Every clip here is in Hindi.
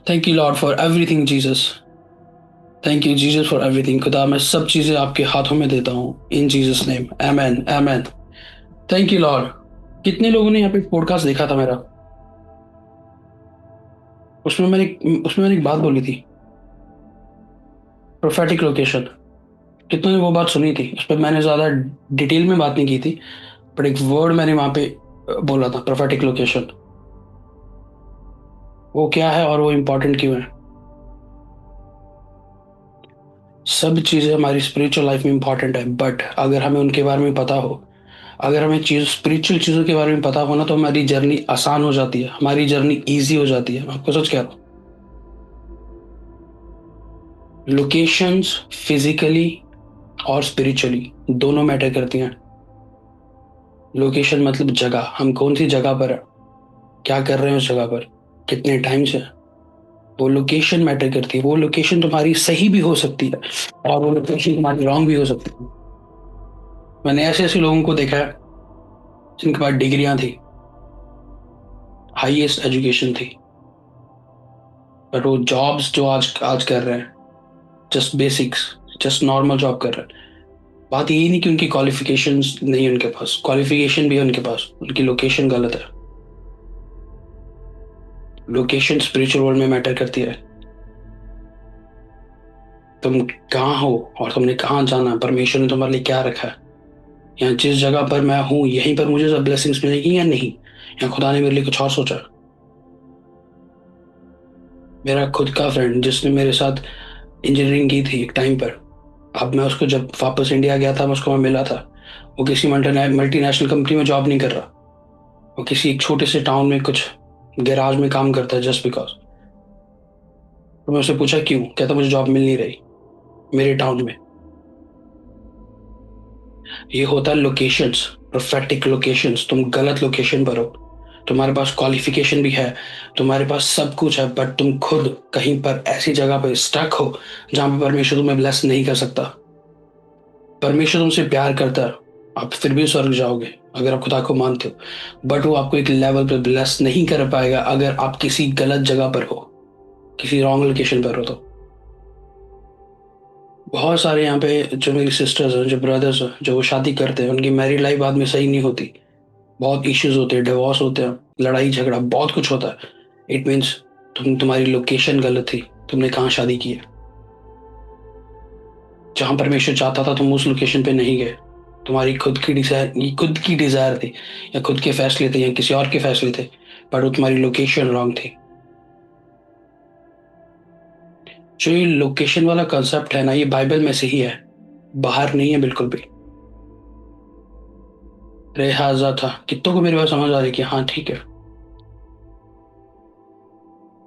Thank you Lord for everything Jesus. Thank you Jesus for everything. खुदा मैं सब चीजें आपके हाथों में देता हूँ इन Jesus name, amen amen. Thank you Lord. कितने लोगों ने यहाँ पे पॉडकास्ट देखा था मेरा? उसमें मैंने एक बात बोली थी, प्रोफेटिक लोकेशन। कितनों ने वो बात सुनी थी? उस पर मैंने ज्यादा डिटेल में बात नहीं की थी, बट एक वर्ड मैंने वहां पे बोला था, प्रोफेटिक लोकेशन। वो क्या है और वो इम्पोर्टेंट क्यों है? सब चीजें हमारी स्पिरिचुअल लाइफ में इंपॉर्टेंट है, बट अगर हमें उनके बारे में पता हो, अगर हमें स्पिरिचुअल चीजों के बारे में पता हो ना, तो हमारी जर्नी आसान हो जाती है, हमारी जर्नी इजी हो जाती है। मैं आपको सच कह रहा हूँ। लोकेशंस फिजिकली और स्पिरिचुअली दोनों मैटर करती हैं। लोकेशन मतलब जगह, हम कौन सी जगह पर है, क्या कर रहे हैं उस जगह पर, कितने टाइम से। वो लोकेशन मैटर करती है। वो लोकेशन तुम्हारी सही भी हो सकती है और वो लोकेशन तुम्हारी रॉन्ग भी हो सकती है। मैंने ऐसे ऐसे लोगों को देखा है जिनके पास डिग्रियां थी, हाईएस्ट एजुकेशन थी, पर वो जॉब्स जो आज आज कर रहे हैं, just basics, just normal job कर रहे हैं। बात यही नहीं कि उनकी क्वालिफिकेशंस नहीं है, उनके पास क्वालिफिकेशन भी है, उनके पास उनकी लोकेशन गलत है। लोकेशन स्पिरिचुअल वर्ल्ड में मैटर करती है। तुम कहाँ हो और तुमने कहाँ जाना है, परमेश्वर ने तुम्हारे लिए क्या रखा है। या जिस जगह पर मैं हूँ यहीं पर मुझे सब ब्लेसिंग्स मिलेगी या नहीं, या खुदा ने मेरे लिए कुछ और सोचा। मेरा खुद का फ्रेंड जिसने मेरे साथ इंजीनियरिंग की थी एक टाइम पर, अब मैं उसको जब वापस इंडिया गया था, मैं उसको वहाँ मिला था। वो किसी मल्टीनेशनल कंपनी में जॉब नहीं कर रहा, वो किसी एक छोटे से टाउन में कुछ गैराज में काम करता है, जस्ट बिकॉज। तो मैं उससे पूछा क्यों, कहता मुझे जॉब मिल नहीं रही मेरे टाउन में। ये होता है लोकेशंस, प्रोफेटिक लोकेशंस। तुम गलत लोकेशन पर हो। तुम्हारे पास क्वालिफिकेशन भी है, तुम्हारे पास सब कुछ है, बट तुम खुद कहीं पर ऐसी जगह पर स्टक हो जहां पर परमेश्वर तुम्हें ब्लेस नहीं कर सकता। परमेश्वर तुमसे प्यार करता है, आप फिर भी स्वर्ग जाओगे अगर आप खुदा को मानते हो, बट वो आपको एक लेवल पर ब्लेस नहीं कर पाएगा अगर आप किसी गलत जगह पर हो, किसी रॉन्ग लोकेशन पर हो। तो बहुत सारे यहाँ पे जो मेरी सिस्टर्स हैं, जो ब्रदर्स हैं, जो वो शादी करते हैं, उनकी मैरिड लाइफ बाद में सही नहीं होती। बहुत इश्यूज होते हैं, डिवोर्स होते हैं, लड़ाई झगड़ा बहुत कुछ होता है। इट मीन्स तुम्हारी लोकेशन गलत थी, तुमने कहाँ शादी की है। जहां परमेश्वर चाहता था तुम उस लोकेशन पे नहीं गए। तुम्हारी खुद की डिजायर थी, या खुद के फैसले थे, या किसी और के फैसले थे, पर वो तुम्हारी लोकेशन रॉन्ग थी। जो ये लोकेशन वाला कंसेप्ट है ना, ये बाइबल में से ही है, बाहर नहीं है बिल्कुल भी। लिहाजा था कितनों को मेरी बात समझ आ रही कि हाँ ठीक है।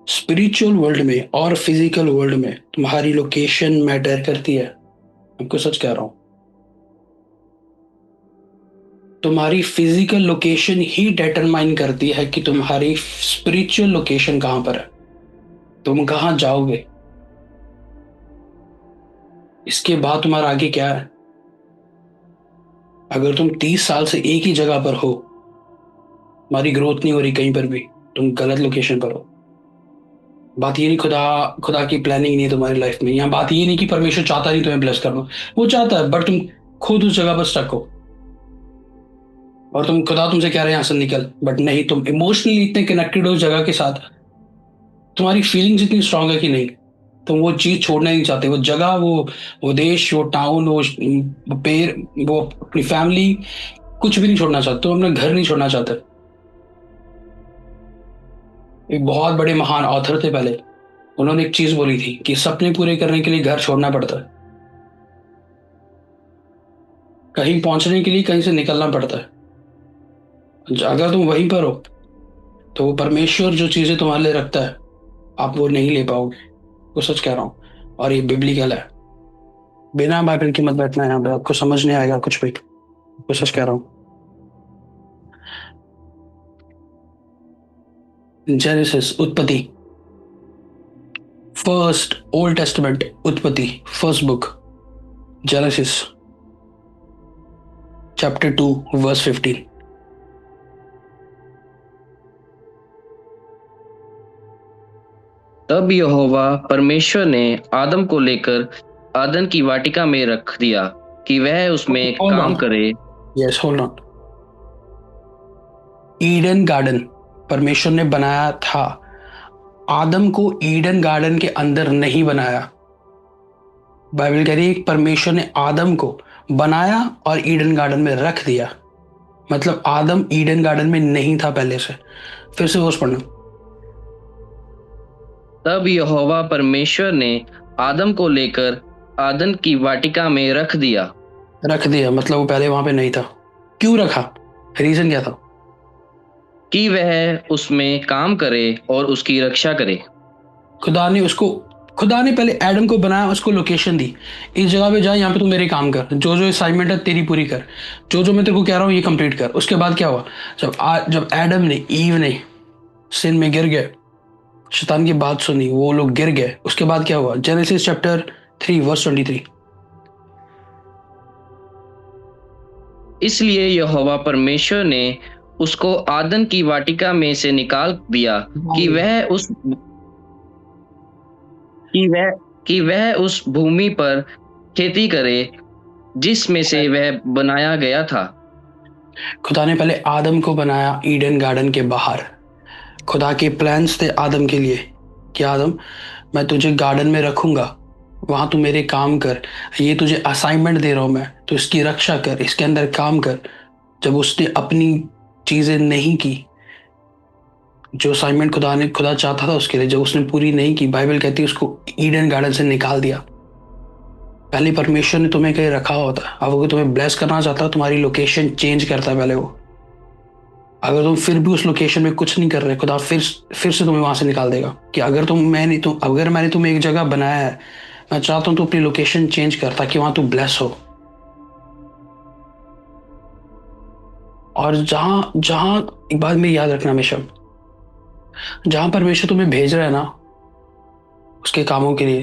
स्पिरिचुअल वर्ल्ड में और फिजिकल वर्ल्ड में तुम्हारी लोकेशन मैटर करती है। आपको सच कह रहा हूं। तुम्हारी फिजिकल लोकेशन ही डिटरमाइन करती है कि तुम्हारी स्पिरिचुअल लोकेशन कहां पर है, तुम कहां जाओगे। इसके बाद तुम्हारा आगे क्या है? अगर तुम 30 साल से एक ही जगह पर हो, तुम्हारी ग्रोथ नहीं हो रही कहीं पर भी, तुम गलत लोकेशन पर हो। बात ये नहीं खुदा खुदा की प्लानिंग नहीं है तुम्हारी लाइफ में। यहाँ बात ये नहीं कि परमेश्वर चाहता नहीं तुम्हें ब्लेस करना, वो चाहता है, बट तुम खुद उस जगह पर स्टक हो। और खुदा तुमसे कह रहे हैं यहाँ से निकल, बट नहीं, तुम इमोशनली इतने कनेक्टेड हो उस जगह के साथ, तुम्हारी फीलिंग्स इतनी स्ट्रांग है कि नहीं, तुम वो चीज छोड़ना ही नहीं चाहते। वो जगह, वो देश, वो टाउन, वो पेड़, वो अपनी फैमिली, कुछ भी नहीं छोड़ना चाहते। तुम अपना घर नहीं छोड़ना चाहते। एक बहुत बड़े महान ऑथर थे पहले, उन्होंने एक चीज बोली थी कि सपने पूरे करने के लिए घर छोड़ना पड़ता है, कहीं पहुंचने के लिए कहीं से निकलना पड़ता है। अगर तुम वहीं पर हो तो वो परमेश्वर जो चीजें तुम्हारे लिए रखता है, आप वो नहीं ले पाओगे। वो सच कह रहा हूँ, और ये बिब्लिकल है। बिना बाइबल की मत बैठना यहाँ पे, आपको समझ नहीं आएगा कुछ भी। वो सच कह रहा हूँ। जेनेसिस, उत्पत्ति, फर्स्ट ओल्ड टेस्टमेंट, उत्पत्ति, first book, Genesis, chapter 2 verse 15। तब यहोवा परमेश्वर ने आदम को लेकर आदन की वाटिका में रख दिया कि वह उसमें होल्ड काम ऑन, करे। Yes hold on. Eden garden परमेश्वर ने बनाया था, आदम को ईडन गार्डन के अंदर नहीं बनाया। बाइबल कह रही है कि परमेश्वर ने आदम को बनाया और ईडन गार्डन में रख दिया। मतलब आदम ईडन गार्डन में नहीं था पहले से। फिर से वर्स पढ़ना। तब यहोवा परमेश्वर ने आदम को लेकर आदन की वाटिका में रख दिया रख दिया मतलब वो पहले वहां पे नहीं था। क्यों रखा? रीजन क्या था? कि वह उसमें काम करे और उसकी रक्षा करे। खुदा ने उसको खुदा ने पहले एडम को बनाया, उसको लोकेशन दी, इस जगह पे जा, यहाँ पे तू मेरे काम कर, जो जो असाइनमेंट है तेरी पूरी कर, जो जो मैं तेरे को कह रहा हूँ ये कंप्लीट कर। उसके बाद क्या हुआ? जब एडम ने ईव ने सिन में गिर गए, शैतान की बात सुनी, वो लोग गिर गए, उसके बाद क्या हुआ? Genesis chapter 3 verse 23। इसलिए यहोवा परमेश्वर ने उसको आदन की वाटिका में से निकाल दिया कि वह उस कि वह कि वह उस भूमि पर खेती करे जिसमें से वह बनाया गया था। खुदा ने पहले आदम को बनाया ईडन गार्डन के बाहर। खुदा के प्लान्स थे आदम के लिए कि आदम, मैं तुझे गार्डन में रखूंगा, वहां तू मेरे काम कर, ये तुझे असाइनमेंट दे रहा हूं मैं, तो इसकी रक्षा कर, इसके अंदर काम कर। जब उसने अपनी चीजें नहीं की, जो असाइनमेंट खुदा चाहता था उसके लिए, जब उसने पूरी नहीं की, बाइबल कहती है उसको ईडन गार्डन से निकाल दिया। पहले परमेश्वर ने तुम्हें कहीं रखा होता, अब अगर तुम्हें ब्लेस करना चाहता है, तुम्हारी लोकेशन चेंज करता है पहले वो। अगर तुम फिर भी उस लोकेशन में कुछ नहीं कर रहे, खुदा फिर से तुम्हें वहां से निकाल देगा। कि अगर मैंने तुम्हें एक जगह बनाया है, मैं चाहता हूं तू अपनी लोकेशन चेंज कर ताकि वहां तू ब्लेस हो। और जहां जहां एक बात मेरी याद रखना हमेशा, जहां परमेश्वर तुम्हें भेज रहा है ना, उसके कामों के लिए,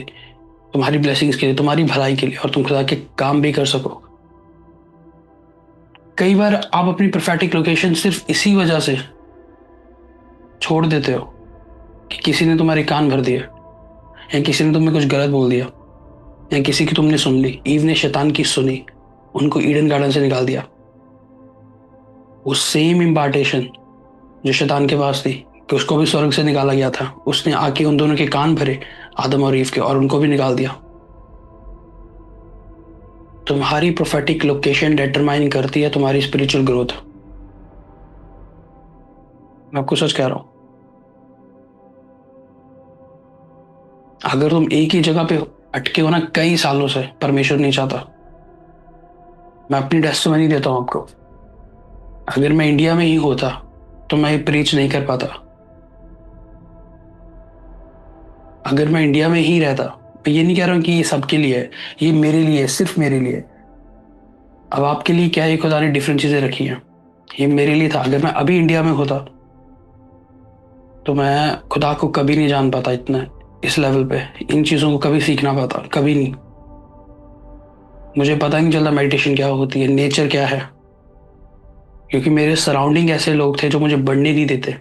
तुम्हारी ब्लेसिंग्स के लिए, तुम्हारी भलाई के लिए, और तुम खुदा के काम भी कर सको, कई बार आप अपनी प्रोफेटिक लोकेशन सिर्फ इसी वजह से छोड़ देते हो कि किसी ने तुम्हारे कान भर दिए, या किसी ने तुम्हें कुछ गलत बोल दिया, या किसी की तुमने सुन ली। ईव ने शैतान की सुनी, उनको ईडन गार्डन से निकाल दिया। वो सेम इम्पार्टेशन जो शैतान के पास थी, कि उसको भी स्वर्ग से निकाला गया था, उसने आके उन दोनों के कान भरे, आदम और ईव के, और उनको भी निकाल दिया। तुम्हारी प्रोफेटिक लोकेशन डिटरमाइन करती है तुम्हारी स्पिरिचुअल ग्रोथ। मैं आपको सच कह रहा हूं, अगर तुम एक ही जगह पे अटके हो ना कई सालों से, परमेश्वर नहीं चाहता। मैं अपनी टेस्टिमनी देता हूं आपको, अगर मैं इंडिया में ही होता तो मैं प्रीच नहीं कर पाता। अगर मैं इंडिया में ही रहता, मैं ये नहीं कह रहा हूँ कि ये सबके लिए है, ये मेरे लिए है, सिर्फ मेरे लिए। अब आपके लिए क्या है, खुदा ने डिफरेंट चीजें रखी हैं, ये मेरे लिए था। अगर मैं अभी इंडिया में होता तो मैं खुदा को कभी नहीं जान पाता इतना, इस लेवल पे इन चीजों को कभी सीख ना पाता, कभी नहीं। मुझे पता ही नहीं चलता मेडिटेशन क्या होती है, नेचर क्या है, क्योंकि मेरे सराउंडिंग ऐसे लोग थे जो मुझे बढ़ने नहीं देते।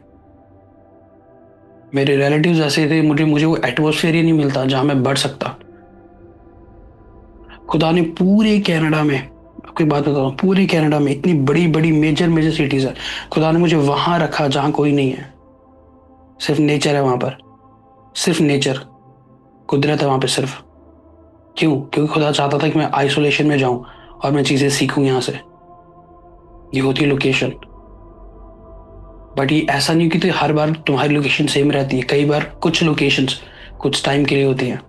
मेरे रिलेटिव्स ऐसे थे, मुझे मुझे वो एटमोसफेयर ही नहीं मिलता जहां मैं बढ़ सकता। खुदा ने पूरे कनाडा में, आपको एक बात बताता हूँ, पूरे कनाडा में इतनी बड़ी बड़ी मेजर मेजर सिटीज है, खुदा ने मुझे वहां रखा जहां कोई नहीं है, सिर्फ नेचर है वहां पर, सिर्फ नेचर, कुदरत है वहां पे सिर्फ। क्यों? क्योंकि खुदा चाहता था कि मैं आइसोलेशन में जाऊं और मैं चीजें सीखूं यहाँ से। ये होती है लोकेशन। बट ये ऐसा नहीं कि हर बार तुम्हारी लोकेशन सेम रहती है, कई बार कुछ लोकेशंस कुछ टाइम के लिए होती हैं।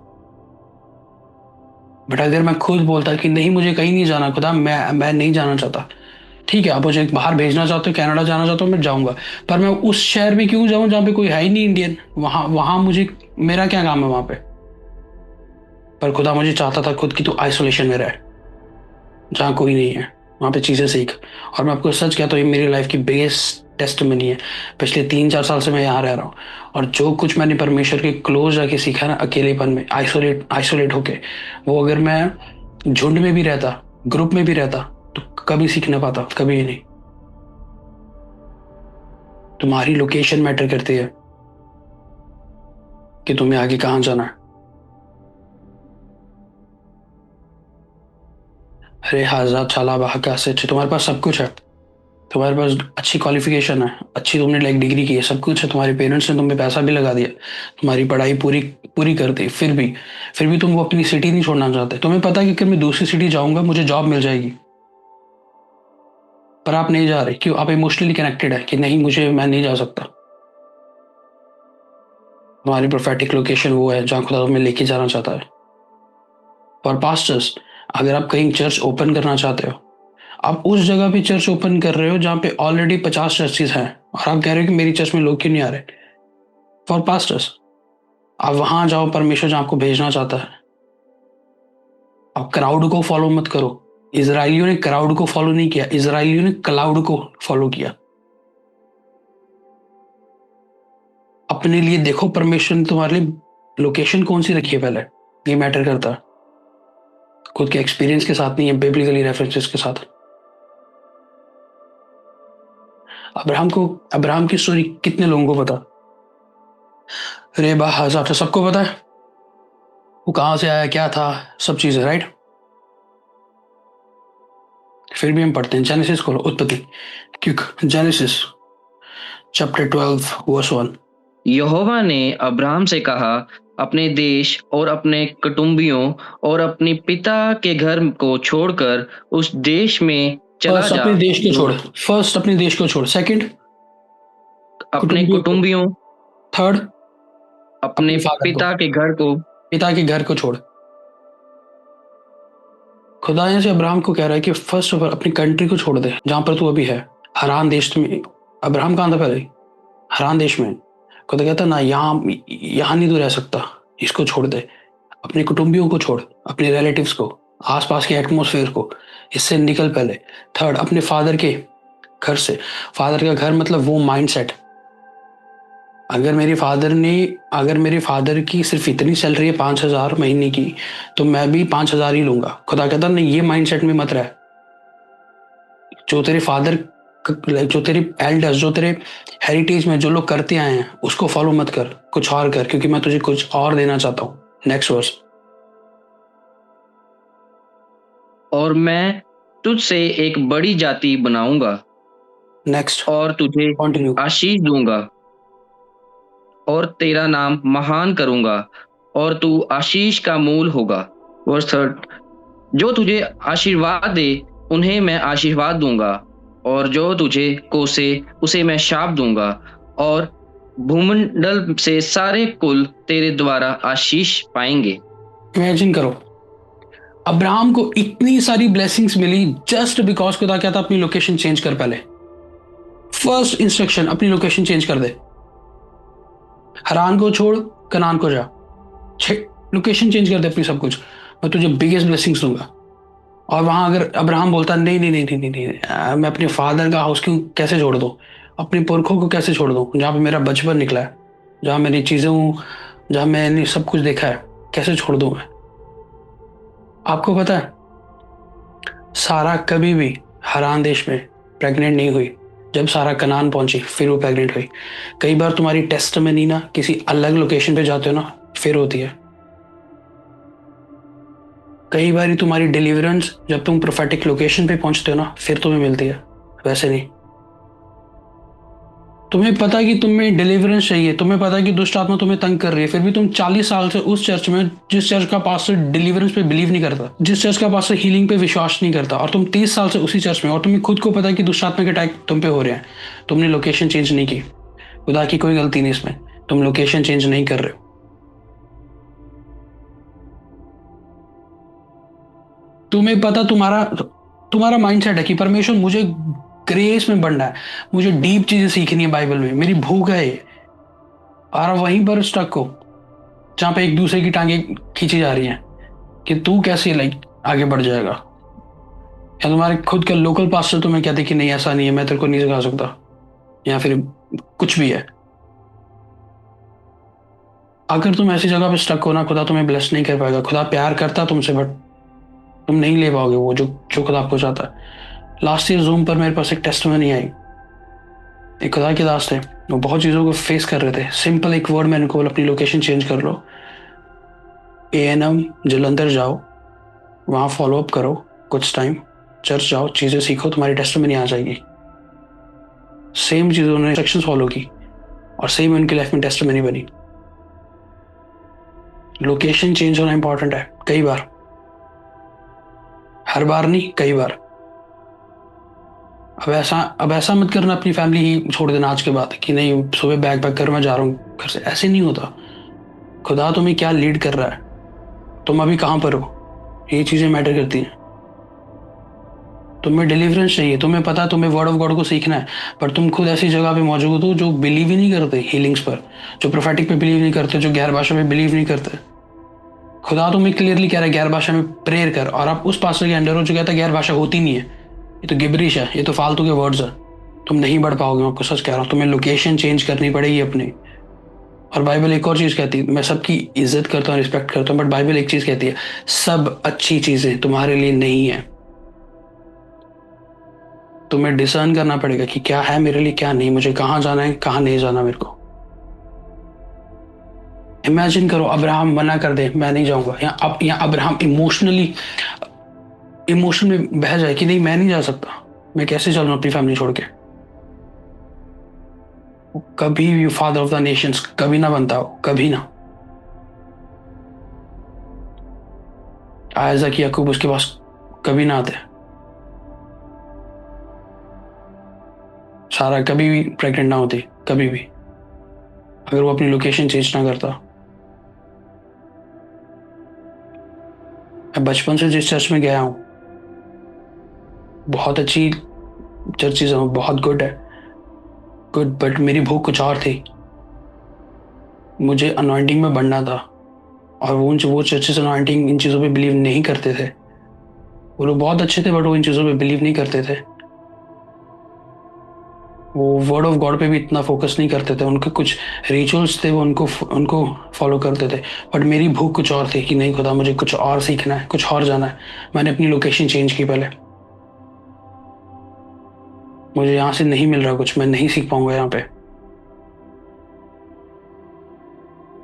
बट अगर मैं खुद बोलता कि नहीं मुझे कहीं नहीं जाना खुदा, मैं नहीं जाना चाहता, ठीक है आप मुझे बाहर भेजना चाहते हो, कनाडा जाना चाहते हो, मैं जाऊंगा, पर मैं उस शहर में क्यों जाऊं जहां पे कोई है ही नहीं इंडियन? वहां वहां मुझे, मेरा क्या काम है वहां पे? पर खुदा मुझे चाहता था खुद की तू आइसोलेशन में रहे, जहाँ कोई नहीं है, वहां पे चीजें सीख। और मैं आपको सच कहता हूँ, ये मेरी लाइफ की बिगेस्ट टेस्टमनी है। पिछले 3-4 साल से मैं यहाँ रह रहा हूँ, और जो कुछ मैंने परमेश्वर के क्लोज जाके सीखा ना, अकेलेपन में, आइसोलेट आइसोलेट होके, वो अगर मैं झुंड में भी रहता, ग्रुप में भी रहता, तो कभी सीख ना पाता, कभी नहीं। तुम्हारी लोकेशन मैटर करती है। कि तुम्हें आगे कहाँ जाना है। अरे हजार छाला बहाका से अच्छे तुम्हारे पास सब कुछ है। तुम्हारे पास अच्छी क्वालिफिकेशन है, अच्छी तुमने लाइक डिग्री की है, सब कुछ है। तुम्हारे पेरेंट्स ने तुम पे पैसा भी लगा दिया, तुम्हारी पढ़ाई पूरी पूरी कर दी। फिर भी तुम वो अपनी सिटी नहीं छोड़ना चाहते। तुम्हें पता है कि अगर मैं दूसरी सिटी जाऊंगा मुझे जॉब मिल जाएगी, पर आप नहीं जा रहे। क्यों? आप इमोशनली कनेक्टेड है कि नहीं, मुझे मैं नहीं जा सकता। तुम्हारी प्रोफेटिक लोकेशन वो है जहाँ खुदा तुम्हें लेके जाना चाहता है। और पास्टर्स, अगर आप कहीं चर्च ओपन करना चाहते हो, आप उस जगह पे चर्च ओपन कर रहे हो जहाँ पे ऑलरेडी 50 चर्चेज हैं, और आप कह रहे हो कि मेरी चर्च में लोग क्यों नहीं आ रहे। फॉर पास्टर्स, आप वहां जाओ, परमेश्वर जहाँ आपको भेजना चाहता है। आप क्राउड को फॉलो मत करो। इसराइलियों ने क्राउड को फॉलो नहीं किया, इसराइलियों ने क्लाउड को फॉलो किया। अपने लिए देखो, परमेश्वर ने तुम्हारे लिए लोकेशन कौन सी रखी है पहले, ये मैटर करता है। खुद के एक्सपीरियंस के साथ नहीं है, बिब्लिकली रेफरेंसेस के साथ। अब्राहम की स्टोरी कितने लोगों को पता? रेबा हजार, तो सबको पता है वो कहां से आया, क्या था, सब चीजें, राइट। फिर भी हम पढ़ते हैं जेनेसिस खोलो, उत्पत्ति, क्योंकि जेनेसिस चैप्टर 12 वर्स 1। यहोवा ने अब्राहम से कहा, अपने देश और अपने कुटुंबियों और अपने पिता के घर को छोड़कर उस देश में चला फर्स्ट जा, अपने देश को जो छोड़, फर्स्ट अपने देश को छोड़, सेकंड अपने कुटुंबियों को, कुटुंबियों, थर्ड अपने अपने फादर को, पिता के घर को। पिता के घर को छोड़। खुदा यहाँ से अब्राहम को कह रहा है कि फर्स्ट ऑफ ऑल अपनी कंट्री को छोड़ दे जहां पर तू अभी है, हरान देश में। अब्राहम कहाँ था पहले? हरान देश में। खुदा कहता ना, यहाँ यहाँ नहीं तू रह सकता, इसको छोड़ दे। अपने कुटुंबियों को छोड़, अपने रिलेटिव्स को, आसपास के एटमोसफेयर को, इससे निकल पहले। थर्ड, अपने फादर के घर से। फादर का घर मतलब वो माइंडसेट। अगर मेरे फादर की सिर्फ इतनी सैलरी है 5,000 महीने की, तो मैं भी 5,000 ही लूंगा। खुदा कहता नहीं, ये माइंडसेट में मत रह। जो तेरे फादर, जो तेरे एल्डर्स, जो तेरे हेरिटेज में जो लोग करते आए हैं, उसको फॉलो मत कर, कुछ और कर, क्योंकि मैं तुझे कुछ और देना चाहता हूँ। Next verse. और मैं तुझसे एक बड़ी जाति बनाऊंगा नेक्स्ट, और तुझे कंटिन्यू। आशीष दूंगा और तेरा नाम महान करूंगा और तू आशीष का मूल होगा। वर्स 3, जो तुझे आशीर्वाद दे उन्हें मैं आशीर्वाद दूंगा, और जो तुझे कोसे उसे मैं शाप दूंगा, और भूमंडल से सारे कुल तेरे द्वारा आशीष पाएंगे। इमेजिन करो, अब्राहम को इतनी सारी ब्लेसिंग्स मिली जस्ट बिकॉज खुदा क्या था, अपनी लोकेशन चेंज कर पहले। फर्स्ट इंस्ट्रक्शन, अपनी लोकेशन चेंज कर दे। हरान को छोड़, कनान को जा, लोकेशन चेंज कर दे अपनी, सब कुछ, मैं तुझे बिगेस्ट ब्लेसिंग्स दूंगा। और वहां अगर अब्राहम बोलता नहीं नहीं नहीं नहीं नहीं, नहीं, मैं अपने फादर का हाउस क्यों कैसे छोड़ दूं, अपने पुरखों को कैसे छोड़ दूं, जहाँ पे मेरा बचपन निकला है, जहाँ मेरी चीजें हूँ, जहाँ मैंने सब कुछ देखा है, कैसे छोड़ दूं मैं? आपको पता है, सारा कभी भी हरान देश में प्रेग्नेंट नहीं हुई। जब सारा कनान पहुंची फिर वो प्रेग्नेंट हुई। कई बार तुम्हारी टेस्टमनी ना किसी अलग लोकेशन पे जाते हो ना, फिर होती है। कई बार तुम्हारी डिलीवरेंस जब तुम प्रोफेटिक लोकेशन पे पहुंचते हो ना, फिर तुम्हें मिलती है, वैसे नहीं। तुम्हें पता है कि तुम्हें डिलीवरेंस चाहिए, तुम्हें पता है कि दुष्ट आत्मा तुम्हें तंग कर रही है, फिर भी तुम 40 साल से उस चर्च में, जिस चर्च का पास्टर डिलीवरेंस पे बिलीव नहीं करता, जिस चर्च का पास्टर हीलिंग पे विश्वास नहीं करता, और तुम 30 साल से उसी चर्च में, और तुम्हें खुद को पता है कि दुष्ट आत्मा के अटैक तुम पे हो रहे हैं। तुमने लोकेशन चेंज नहीं की। खुदा की कोई गलती नहीं इसमें, तुम लोकेशन चेंज नहीं कर रहे हो। तुम्हें पता, तुम्हारा माइंडसेट है कि परमेश्वर मुझे ग्रेस में बढ़ना है, मुझे डीप चीजें सीखनी है बाइबल में, मेरी भूख है ये। और आप वहीं पर स्टक हो जहां पे एक दूसरे की टांगे खींची जा रही हैं कि तू कैसे लाइक आगे बढ़ जाएगा। या तुम्हारे खुद के लोकल पास्टर तुम्हें कहते कि नहीं ऐसा नहीं है, मैं तेरे को नहीं सिखा सकता, या फिर कुछ भी है। अगर तुम ऐसी जगह पे स्टक हो ना, खुदा तुम्हें ब्लेस नहीं कर पाएगा। खुदा प्यार करता तुमसे, बट तुम नहीं ले पाओगे वो जो जो खुदा आपको चाहता है। लास्ट ईयर जूम पर मेरे पास एक टेस्टमनी आई। एक खुदा के दास थे, वो बहुत चीज़ों को फेस कर रहे थे। सिंपल एक वर्ड मैंने उनको बोला, अपनी लोकेशन चेंज कर लो, एएनएम जलंधर जाओ, वहाँ फॉलो अप करो कुछ टाइम, चर्च जाओ, चीज़ें सीखो, तुम्हारी टेस्टिमनी आ जाएगी। सेम चीज़ उन्होंने इंस्ट्रक्शंस फॉलो की और सेम उनकी लाइफ में टेस्टिमनी बनी। लोकेशन चेंज होना इंपॉर्टेंट है, कई बार, हर बार नहीं, कई बार। अब ऐसा मत करना अपनी फैमिली ही छोड़ देना आज के बाद कि नहीं सुबह बैग पैक कर मैं जा रहा हूँ घर से। ऐसे नहीं होता। खुदा तुम्हें क्या लीड कर रहा है, तुम अभी कहाँ पर हो, ये चीज़ें मैटर करती हैं। तुम्हें डिलीवरेंस चाहिए, तुम्हें पता है तुम्हें वर्ड ऑफ गॉड को सीखना है, पर तुम खुद ऐसी जगह पे मौजूद हो जो बिलीव ही नहीं करते हीलिंग्स पर, जो प्रोफेटिक पे बिलीव नहीं करते, जो गैर भाषा में बिलीव नहीं करते। खुदा तुम्हें क्लियरली कह रहा है गैर भाषा में प्रेयर कर, और आप उस पास्टर के अंडर हो जो कहता है गैर भाषा होती नहीं है, ये तो गिबरिश है, ये तो फालतू के वर्ड्स है, तुम नहीं बढ़ पाओगे। मैं आपको सच कह रहा हूँ, तुम्हें लोकेशन चेंज करनी पड़ेगी अपनी। और बाइबल एक और चीज़ कहती है, मैं सबकी इज्जत करता हूँ, रिस्पेक्ट करता हूँ, बट बाइबल एक चीज़ कहती है, सब अच्छी चीज़ें तुम्हारे लिए नहीं है। तुम्हें डिसर्न करना पड़ेगा कि क्या है मेरे लिए, क्या नहीं, मुझे कहाँ जाना है, कहाँ नहीं जाना मेरे को। इमेजिन करो अब्राहम मना कर दे, मैं नहीं जाऊंगा, या अब्राहम इमोशन में बह जाए कि नहीं मैं नहीं जा सकता, मैं कैसे चलूं अपनी फैमिली छोड़ के। कभी भी फादर ऑफ द नेशंस कभी ना बनता हो, कभी ना। आयजाक याकूब उसके पास कभी ना आते। सारा कभी भी प्रेग्नेंट ना होती, कभी भी, अगर वो अपनी लोकेशन चेंज ना करता। मैं बचपन से जिस चर्च में गया हूँ, बहुत अच्छी चर्चेज हैं, बहुत गुड है, गुड, बट मेरी भूख कुछ और थी। मुझे अनॉइंटिंग में बढ़ना था, और वो चर्चेस अनॉइंटिंग इन चीज़ों पे बिलीव नहीं करते थे। वो लोग बहुत अच्छे थे बट वो इन चीज़ों पे बिलीव नहीं करते थे। वो वर्ड ऑफ गॉड पे भी इतना फोकस नहीं करते थे, उनके कुछ रिचुअल्स थे वो उनको उनको फॉलो करते थे। बट मेरी भूख कुछ और थी कि नहीं खुदा मुझे कुछ और सीखना है, कुछ और जाना है। मैंने अपनी लोकेशन चेंज की पहले। मुझे यहाँ से नहीं मिल रहा कुछ, मैं नहीं सीख पाऊंगा यहाँ पे।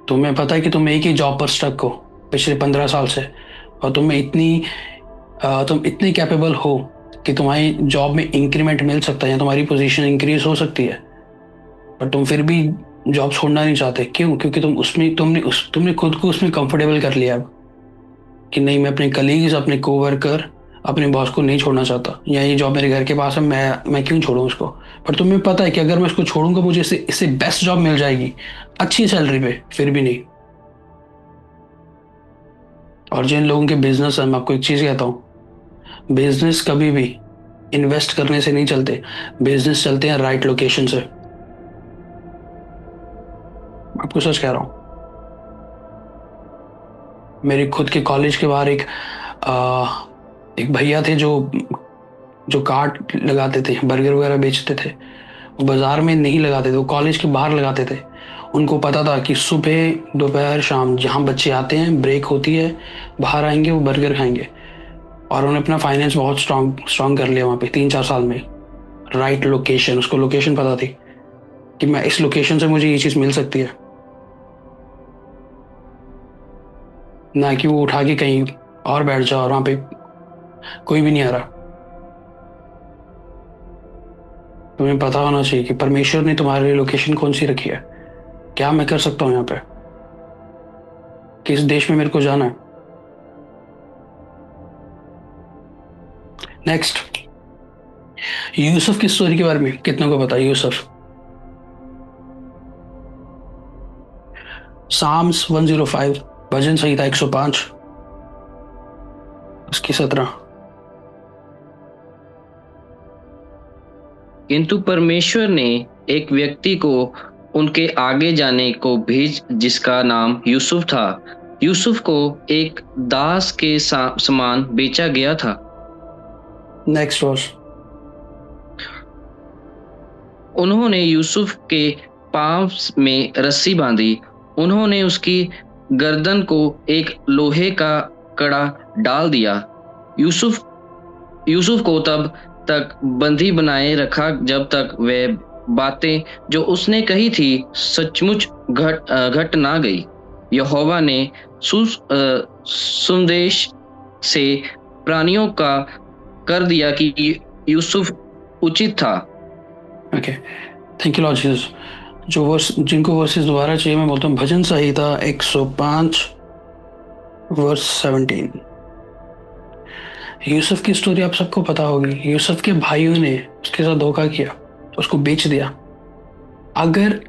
तुम्हें पता है कि तुम एक ही जॉब पर स्टक हो पिछले 15 साल से, और तुम इतनी कैपेबल हो कि तुम्हारी जॉब में इंक्रीमेंट मिल सकता है या तुम्हारी पोजीशन इंक्रीज हो सकती है, पर तुम फिर भी जॉब छोड़ना नहीं चाहते। क्यों? क्योंकि तुमने खुद को उसमें कंफर्टेबल कर लिया अब, कि नहीं मैं अपने कलीग्स, अपने कोवर्कर, अपने बॉस को नहीं छोड़ना चाहता, या ये जॉब मेरे घर के पास है, मैं क्यों छोड़ूं उसको। पर तुम्हें पता है कि अगर मैं इसको छोड़ूंगा मुझे इससे बेस्ट जॉब मिल जाएगी, अच्छी सैलरी पे, फिर भी नहीं। और जिन लोगों के बिजनेस है, मैं आपको एक चीज़ कहता हूँ, बिजनेस कभी भी इन्वेस्ट करने से नहीं चलते, बिजनेस चलते हैं राइट लोकेशन से। आपको सच कह रहा हूँ। मेरे खुद के कॉलेज के बाहर एक भैया थे जो जो कार्ट लगाते थे, बर्गर वगैरह बेचते थे। वो बाजार में नहीं लगाते थे, वो कॉलेज के बाहर लगाते थे। उनको पता था कि सुबह दोपहर शाम जहाँ बच्चे आते हैं, ब्रेक होती है, बाहर आएंगे, वो बर्गर खाएंगे। और उन्होंने अपना फाइनेंस बहुत स्ट्रांग स्ट्रांग कर लिया वहाँ पे 3-4 साल में। राइट लोकेशन, उसको लोकेशन पता थी कि मैं इस लोकेशन से मुझे ये चीज़ मिल सकती है, ना कि वो उठा के कहीं और बैठ जाओ और वहाँ पे कोई भी नहीं आ रहा। तुम्हें पता होना चाहिए कि परमेश्वर ने तुम्हारे लिए लोकेशन कौन सी रखी है, क्या मैं कर सकता हूँ यहाँ पे, किस देश में मेरे को जाना है। नेक्स्ट, यूसुफ की स्टोरी के बारे में कितने को पता है? यूसुफ, साम्स 105, भजन संहिता 105 उसकी 17। किंतु परमेश्वर ने एक व्यक्ति को उनके आगे जाने को भेज जिसका नाम यूसुफ था। यूसुफ को एक दास के समान बेचा गया था। Next verse. उन्होंने यूसुफ के पांव में रस्सी बांधी, उन्होंने उसकी गर्दन को एक लोहे का कड़ा डाल दिया। यूसुफ यूसुफ को तब तक बंदी बनाए रखा जब तक वह बातें जो उसने कही थी सचमुच घट ना गई। यहोवा ने संदेश से प्राणियों का कर दिया कि यूसुफ उचित था। Okay, thank you Lord Jesus. जो वर्स जिनको वर्सेस दोबारा चाहिए, मैं बोलता हूँ भजन संहिता 105 वर्स 17। यूसुफ की स्टोरी आप सबको पता होगी। यूसुफ के भाइयों ने उसके साथ धोखा किया, उसको बेच दिया। अगर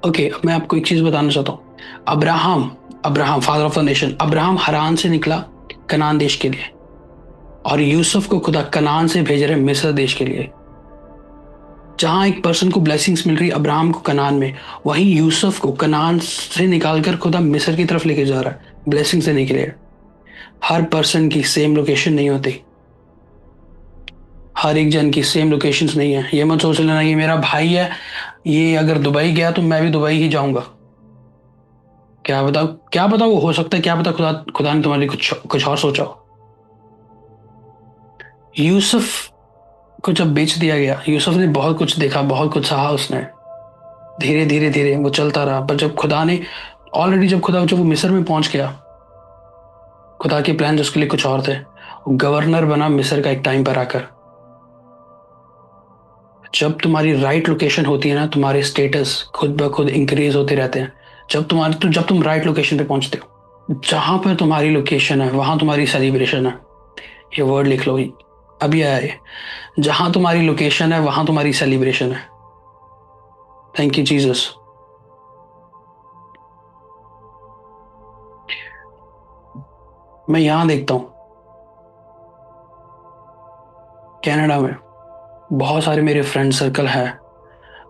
ओके, अब मैं आपको एक चीज बताना चाहता हूँ। Abraham Abraham father of the nation, Abraham हरान से निकला कनान देश के लिए, और यूसुफ को खुदा कनान से भेज रहे मिस्र देश के लिए। जहां एक पर्सन को ब्लेसिंग्स मिल रही अब्राहम को कनान में, वहीं यूसुफ को कनान से निकालकर खुदा मिस्र की तरफ लेके जा रहा है ब्लेसिंग्स देने के लिए। हर पर्सन की सेम लोकेशन नहीं होती, हर एक जन की सेम लोकेशंस नहीं है। ये मत सोच लेना कि मेरा भाई है, ये अगर दुबई गया तो मैं भी दुबई ही जाऊंगा। क्या पता वो हो सकता है, क्या पता खुदा खुदा ने तुम्हारे लिए कुछ और सोचा हो। यूसुफ को जब बेच दिया गया, यूसुफ ने बहुत कुछ देखा, बहुत कुछ सहा उसने। धीरे धीरे धीरे वो चलता रहा, पर जब खुदा ने ऑलरेडी जब वो मिस्र में पहुंच गया, खुदा के प्लान उसके लिए कुछ और थे। वो गवर्नर बना मिस्र का एक टाइम पर आकर। जब तुम्हारी राइट लोकेशन होती है ना, तुम्हारे स्टेटस खुद ब खुद इंक्रीज होते रहते हैं। जब तुम राइट लोकेशन पे पहुंचते हो, जहां पर तुम्हारी लोकेशन है वहां तुम्हारी सेलिब्रेशन है। ये वर्ड लिख लो, अभी आया ये। जहां तुम्हारी लोकेशन है वहां तुम्हारी सेलिब्रेशन है। Thank you Jesus. मैं यहां देखता हूं कनाडा में बहुत सारे मेरे फ्रेंड सर्कल हैं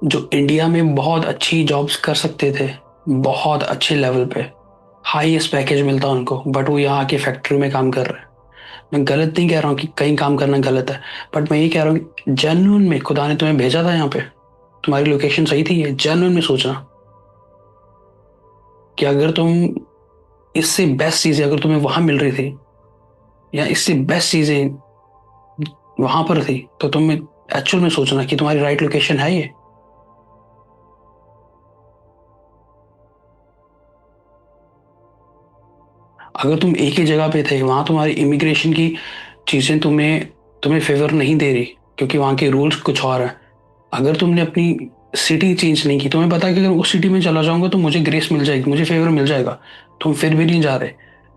जो इंडिया में बहुत अच्छी जॉब्स कर सकते थे, बहुत अच्छे लेवल पे हाईएस्ट पैकेज मिलता उनको, बट वो यहाँ आके फैक्ट्री में काम कर रहे हैं। मैं गलत नहीं कह रहा हूँ कि कहीं काम करना गलत है, बट मैं ये कह रहा हूँ कि जेन्युइन में खुदा ने तुम्हें भेजा था यहाँ पे, तुम्हारी लोकेशन सही थी। ये जेन्युइन में सोचना कि अगर तुम इससे बेस्ट चीजें अगर तुम्हें वहां मिल रही थी, या इससे बेस्ट चीजें वहां पर थी, तो तुम एक्चुअल में सोचना कि तुम्हारी राइट लोकेशन है ये। अगर तुम एक ही जगह पे थे, वहां तुम्हारी इमिग्रेशन की चीजें तुम्हें तुम्हें फेवर नहीं दे रही, क्योंकि वहां के रूल्स कुछ और हैं। अगर तुमने अपनी सिटी चेंज नहीं की, तुम्हें पता है कि अगर उस सिटी में चला जाऊंगा तो मुझे ग्रेस मिल जाएगी, मुझे फेवर मिल जाएगा, तुम फिर भी नहीं जा रहे।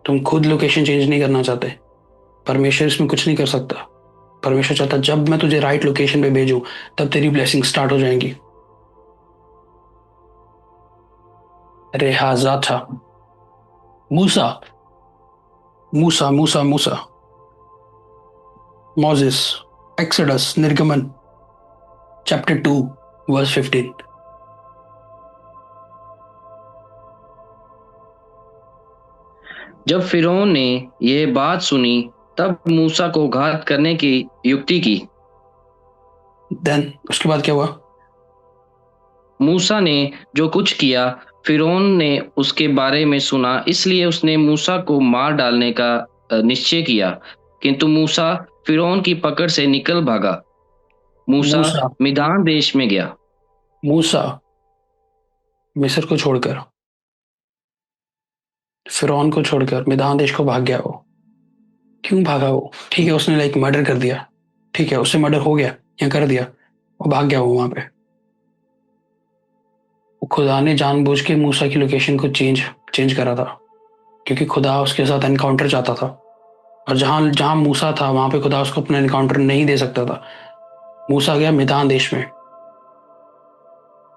तुम खुद लोकेशन चेंज नहीं करना चाहते। परमेश्वर इसमें कुछ नहीं कर सकता। परमेश्वर चाहता जब मैं तुझे राइट लोकेशन पे भेजूं, तब तेरी ब्लेसिंग स्टार्ट हो जाएंगी। रेहाजा था मूसा मूसा मूसा मूसा मोजेस, एक्सोडस, निर्गमन चैप्टर 2 वर्स 15। जब फिरौन ने यह बात सुनी, तब मूसा को घात करने की युक्ति की। देन उसके बाद क्या हुआ? मूसा ने जो कुछ किया, फिरौन ने उसके बारे में सुना, इसलिए उसने मूसा को मार डालने का निश्चय किया। किंतु मूसा फिरौन की पकड़ से निकल भागा। मूसा मूसा मिधान देश में गया। मूसा मिस्र को छोड़कर, फिरौन को छोड़कर मिधान देश को भाग गया वो। क्यों भागा वो? ठीक है, उसने लाइक मर्डर कर दिया, ठीक है, उससे मर्डर हो गया या कर दिया, वो भाग गया वो वहां पे। वो खुदा ने जानबूझ के मूसा की लोकेशन को चेंज चेंज करा था, क्योंकि खुदा उसके साथ एनकाउंटर चाहता था। और जहां जहां मूसा था वहां पे खुदा उसको अपना एनकाउंटर नहीं दे सकता था। मूसा गया मैदान देश में,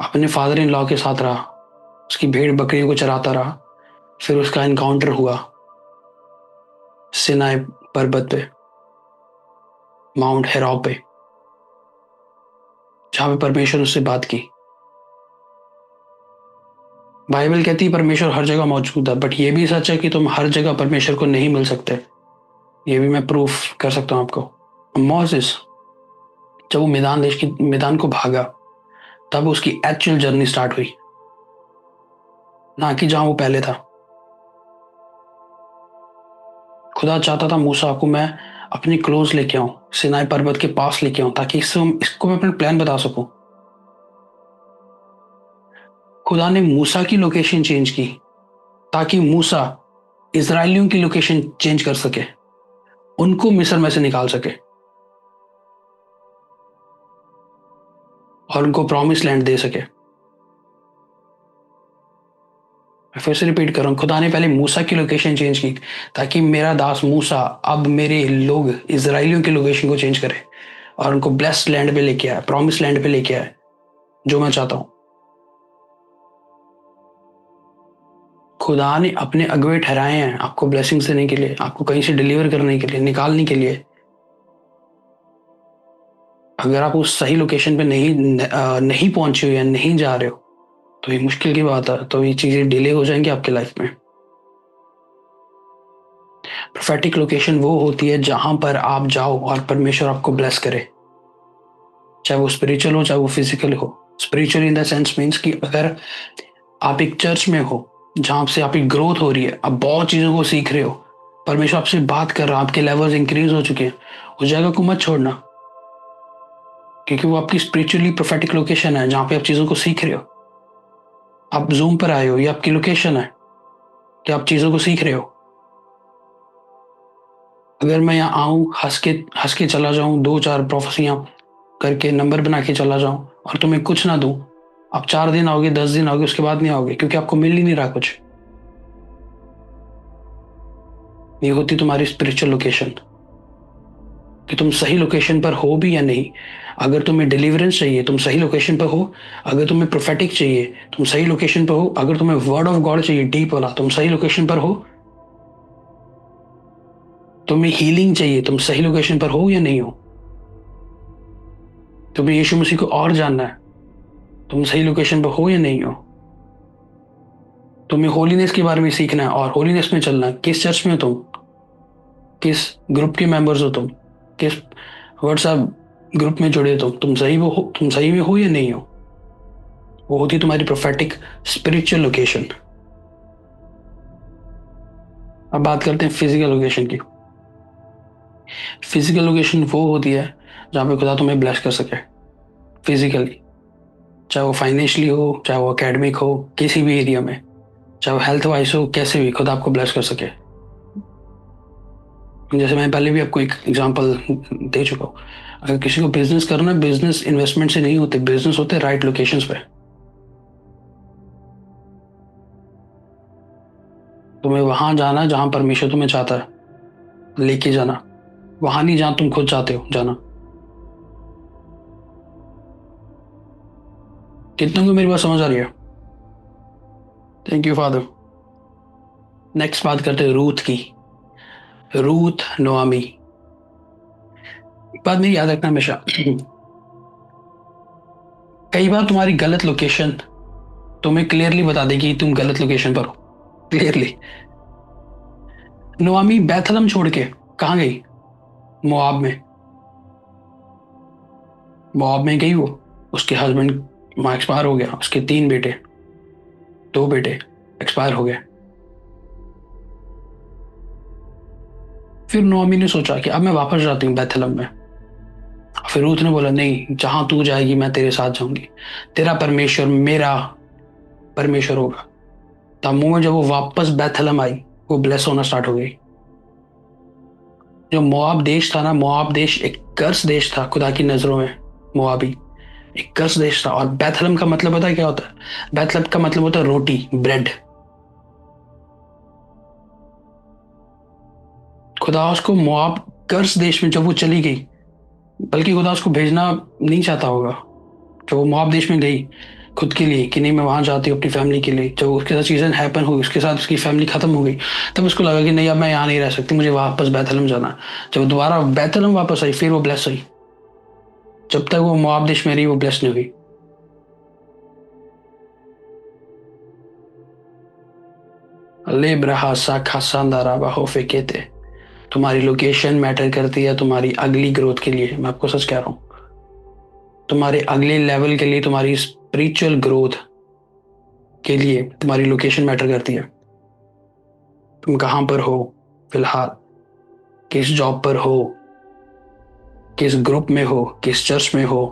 अपने फादर इन लॉ के साथ रहा, उसकी भेड़ बकरियों को चराता रहा। फिर उसका एनकाउंटर हुआ सिनाई पर्वत पे, माउंट हेरौ पे, जहां पे परमेश्वर उससे बात की। बाइबल कहती है परमेश्वर हर जगह मौजूद है, बट ये भी सच है कि तुम हर जगह परमेश्वर को नहीं मिल सकते। ये भी मैं प्रूफ कर सकता हूं आपको। मोसेस जब वो मैदान को भागा, तब उसकी एक्चुअल जर्नी स्टार्ट हुई, ना कि जहां वो पहले था। खुदा चाहता था मूसा को मैं अपने क्लोज लेके आऊं, सिनाई पर्वत के पास लेके आऊं, ताकि इसको मैं अपना प्लान बता सकूं। खुदा ने मूसा की लोकेशन चेंज की ताकि मूसा इजराइलियों की लोकेशन चेंज कर सके, उनको मिस्र में से निकाल सके और उनको प्रॉमिस लैंड दे सके। मैं फिर से रिपीट कर रहा हूँ, खुदा ने पहले मूसा की लोकेशन चेंज की ताकि मेरा दास मूसा अब मेरे लोग इजराइलियों की लोकेशन को चेंज करे और उनको ब्लेस्ड लैंड पे लेके आए, प्रॉमिस लैंड पे लेके आए, जो मैं चाहता हूं। खुदा ने अपने अगुवे ठहराए हैं आपको ब्लेसिंग्स देने के लिए, आपको कहीं से डिलीवर करने के लिए, निकालने के लिए। अगर आप उस सही लोकेशन पे नहीं पहुंचे हो या नहीं जा रहे हो तो ये मुश्किल की बात है, तो ये चीजें डिले हो जाएंगी आपके लाइफ में। प्रोफेटिक लोकेशन वो होती है जहां पर आप जाओ और परमेश्वर आपको ब्लेस करे, चाहे वो स्पिरिचुअल हो चाहे वो फिजिकल हो। Spiritual in the sense means कि अगर आप एक चर्च में हो जहां से आपकी ग्रोथ हो रही है, आप बहुत चीजों को सीख रहे हो, परमेश्वर आपसे बात कर रहा है, आपके लेवल्स इंक्रीज हो चुके हैं, उस जगह को मत छोड़ना, क्योंकि वो आपकी स्पिरिचुअली प्रोफेटिक लोकेशन है जहां पे आप चीजों को सीख रहे हो। आप जूम पर आए हो, ये आपकी लोकेशन है कि आप चीजों को सीख रहे हो। अगर मैं यहाँ आऊं हंस के चला जाऊं, 2-4 प्रोफेसियां करके नंबर बना के चला जाऊं और तुम्हें कुछ ना दूं, आप 4 दिन आओगे, 10 दिन आओगे, उसके बाद नहीं आओगे, क्योंकि आपको मिल ही नहीं रहा कुछ। ये होती तुम्हारी स्पिरिचुअल लोकेशन कि तुम सही लोकेशन पर हो भी या नहीं। अगर तुम्हें डिलीवरेंस चाहिए तुम सही लोकेशन पर हो, अगर तुम्हें प्रोफेटिक चाहिए तुम सही लोकेशन पर हो, अगर तुम्हें वर्ड ऑफ गॉड चाहिए डीप वाला तुम सही लोकेशन पर हो, तुम्हें हीलिंग चाहिए तुम सही लोकेशन पर हो या नहीं हो, तुम्हें यीशु मसीह को और जानना है तुम सही लोकेशन पर हो या नहीं हो, तुम्हें होलीनेस के बारे में सीखना है और होलीनेस में चलना है। किस चर्च में हो तुम, किस ग्रुप के मेंबर्स हो तुम, किस व्हाट्सएप ग्रुप में जुड़े हो तुम तुम सही में हो या नहीं हो, वो होती तुम्हारी प्रोफेटिक स्पिरिचुअल लोकेशन। अब बात करते हैं फिजिकल लोकेशन की। फिजिकल लोकेशन वो होती है जहां पे खुदा तुम्हें ब्लेस कर सके फिजिकली, चाहे वो फाइनेंशियली हो, चाहे वो एकेडमिक हो, किसी भी एरिया में, चाहे वो हेल्थ वाइज हो, कैसे भी खुदा आपको ब्लेस कर सके। जैसे मैं पहले भी आपको एक एग्जांपल दे चुका हूँ, अगर किसी को बिजनेस करना है, बिजनेस इन्वेस्टमेंट से नहीं होते, बिजनेस होते राइट लोकेशंस पे। तुम्हें वहां जाना जहां परमेश्वर तुम्हें चाहता है लेके जाना, वहां नहीं जहां तुम खुद चाहते हो जाना। कितनों को मेरी बात समझ आ रही है? Thank you father. नेक्स्ट बात करते हैं रूथ की। रूथ नोआमी, एक बात मेरी याद रखना हमेशा, कई बार तुम्हारी गलत लोकेशन तुम्हें क्लियरली बता देगी तुम गलत लोकेशन पर हो, क्लियरली। नोआमी बैथलम छोड़ के कहाँ गई? मोआब में। मोआब में गई वो, उसके हस्बैंड वहां एक्सपायर हो गया, उसके 3 बेटे, 2 बेटे एक्सपायर हो गए। फिर नोआमी ने सोचा कि अब मैं वापस जाती हूँ बैथलम में। फिर रूथ ने बोला नहीं, जहां तू जाएगी मैं तेरे साथ जाऊंगी, तेरा परमेश्वर मेरा परमेश्वर होगा। तब मोमेंट जब वो वापस बैथलम आई, वो ब्लेस होना स्टार्ट हो गई। जो मोआब देश था ना, मोआब देश एक कर्स देश था खुदा की नजरों में। मोआबी एक कर्स देश था। और बैथलम का मतलब पता है क्या होता है? बैथलम का मतलब होता है रोटी, ब्रेड। खुदा उसको मोआब कर्स देश में जब वो चली गई, बल्कि खुदा उसको भेजना नहीं चाहता होगा, जब वो मोआब देश में गई खुद के लिए कि नहीं मैं वहां जाती हूँ अपनी फैमिली के लिए, जब उसके साथ चीजें हैपन हुई, उसके साथ उसकी फैमिली खत्म हो गई, तब उसको लगा कि नहीं अब मैं यहाँ नहीं रह सकती, मुझे वापस बैथलम जाना। जब दोबारा बैथलम वापस आई फिर वो ब्लेस हुई। जब तक वो मोआब देश में रही वो ब्लेस नहीं हुई। ले ब्रहा सा खासांदारा बाहो फेकेते। तुम्हारी लोकेशन मैटर करती है तुम्हारी अगली ग्रोथ के लिए। मैं आपको सच कह रहा हूँ, तुम्हारे अगले लेवल के लिए, तुम्हारी स्पिरिचुअल ग्रोथ के लिए तुम्हारी लोकेशन मैटर करती है। तुम कहाँ पर हो फिलहाल, किस जॉब पर हो, किस ग्रुप में हो, किस चर्च में हो,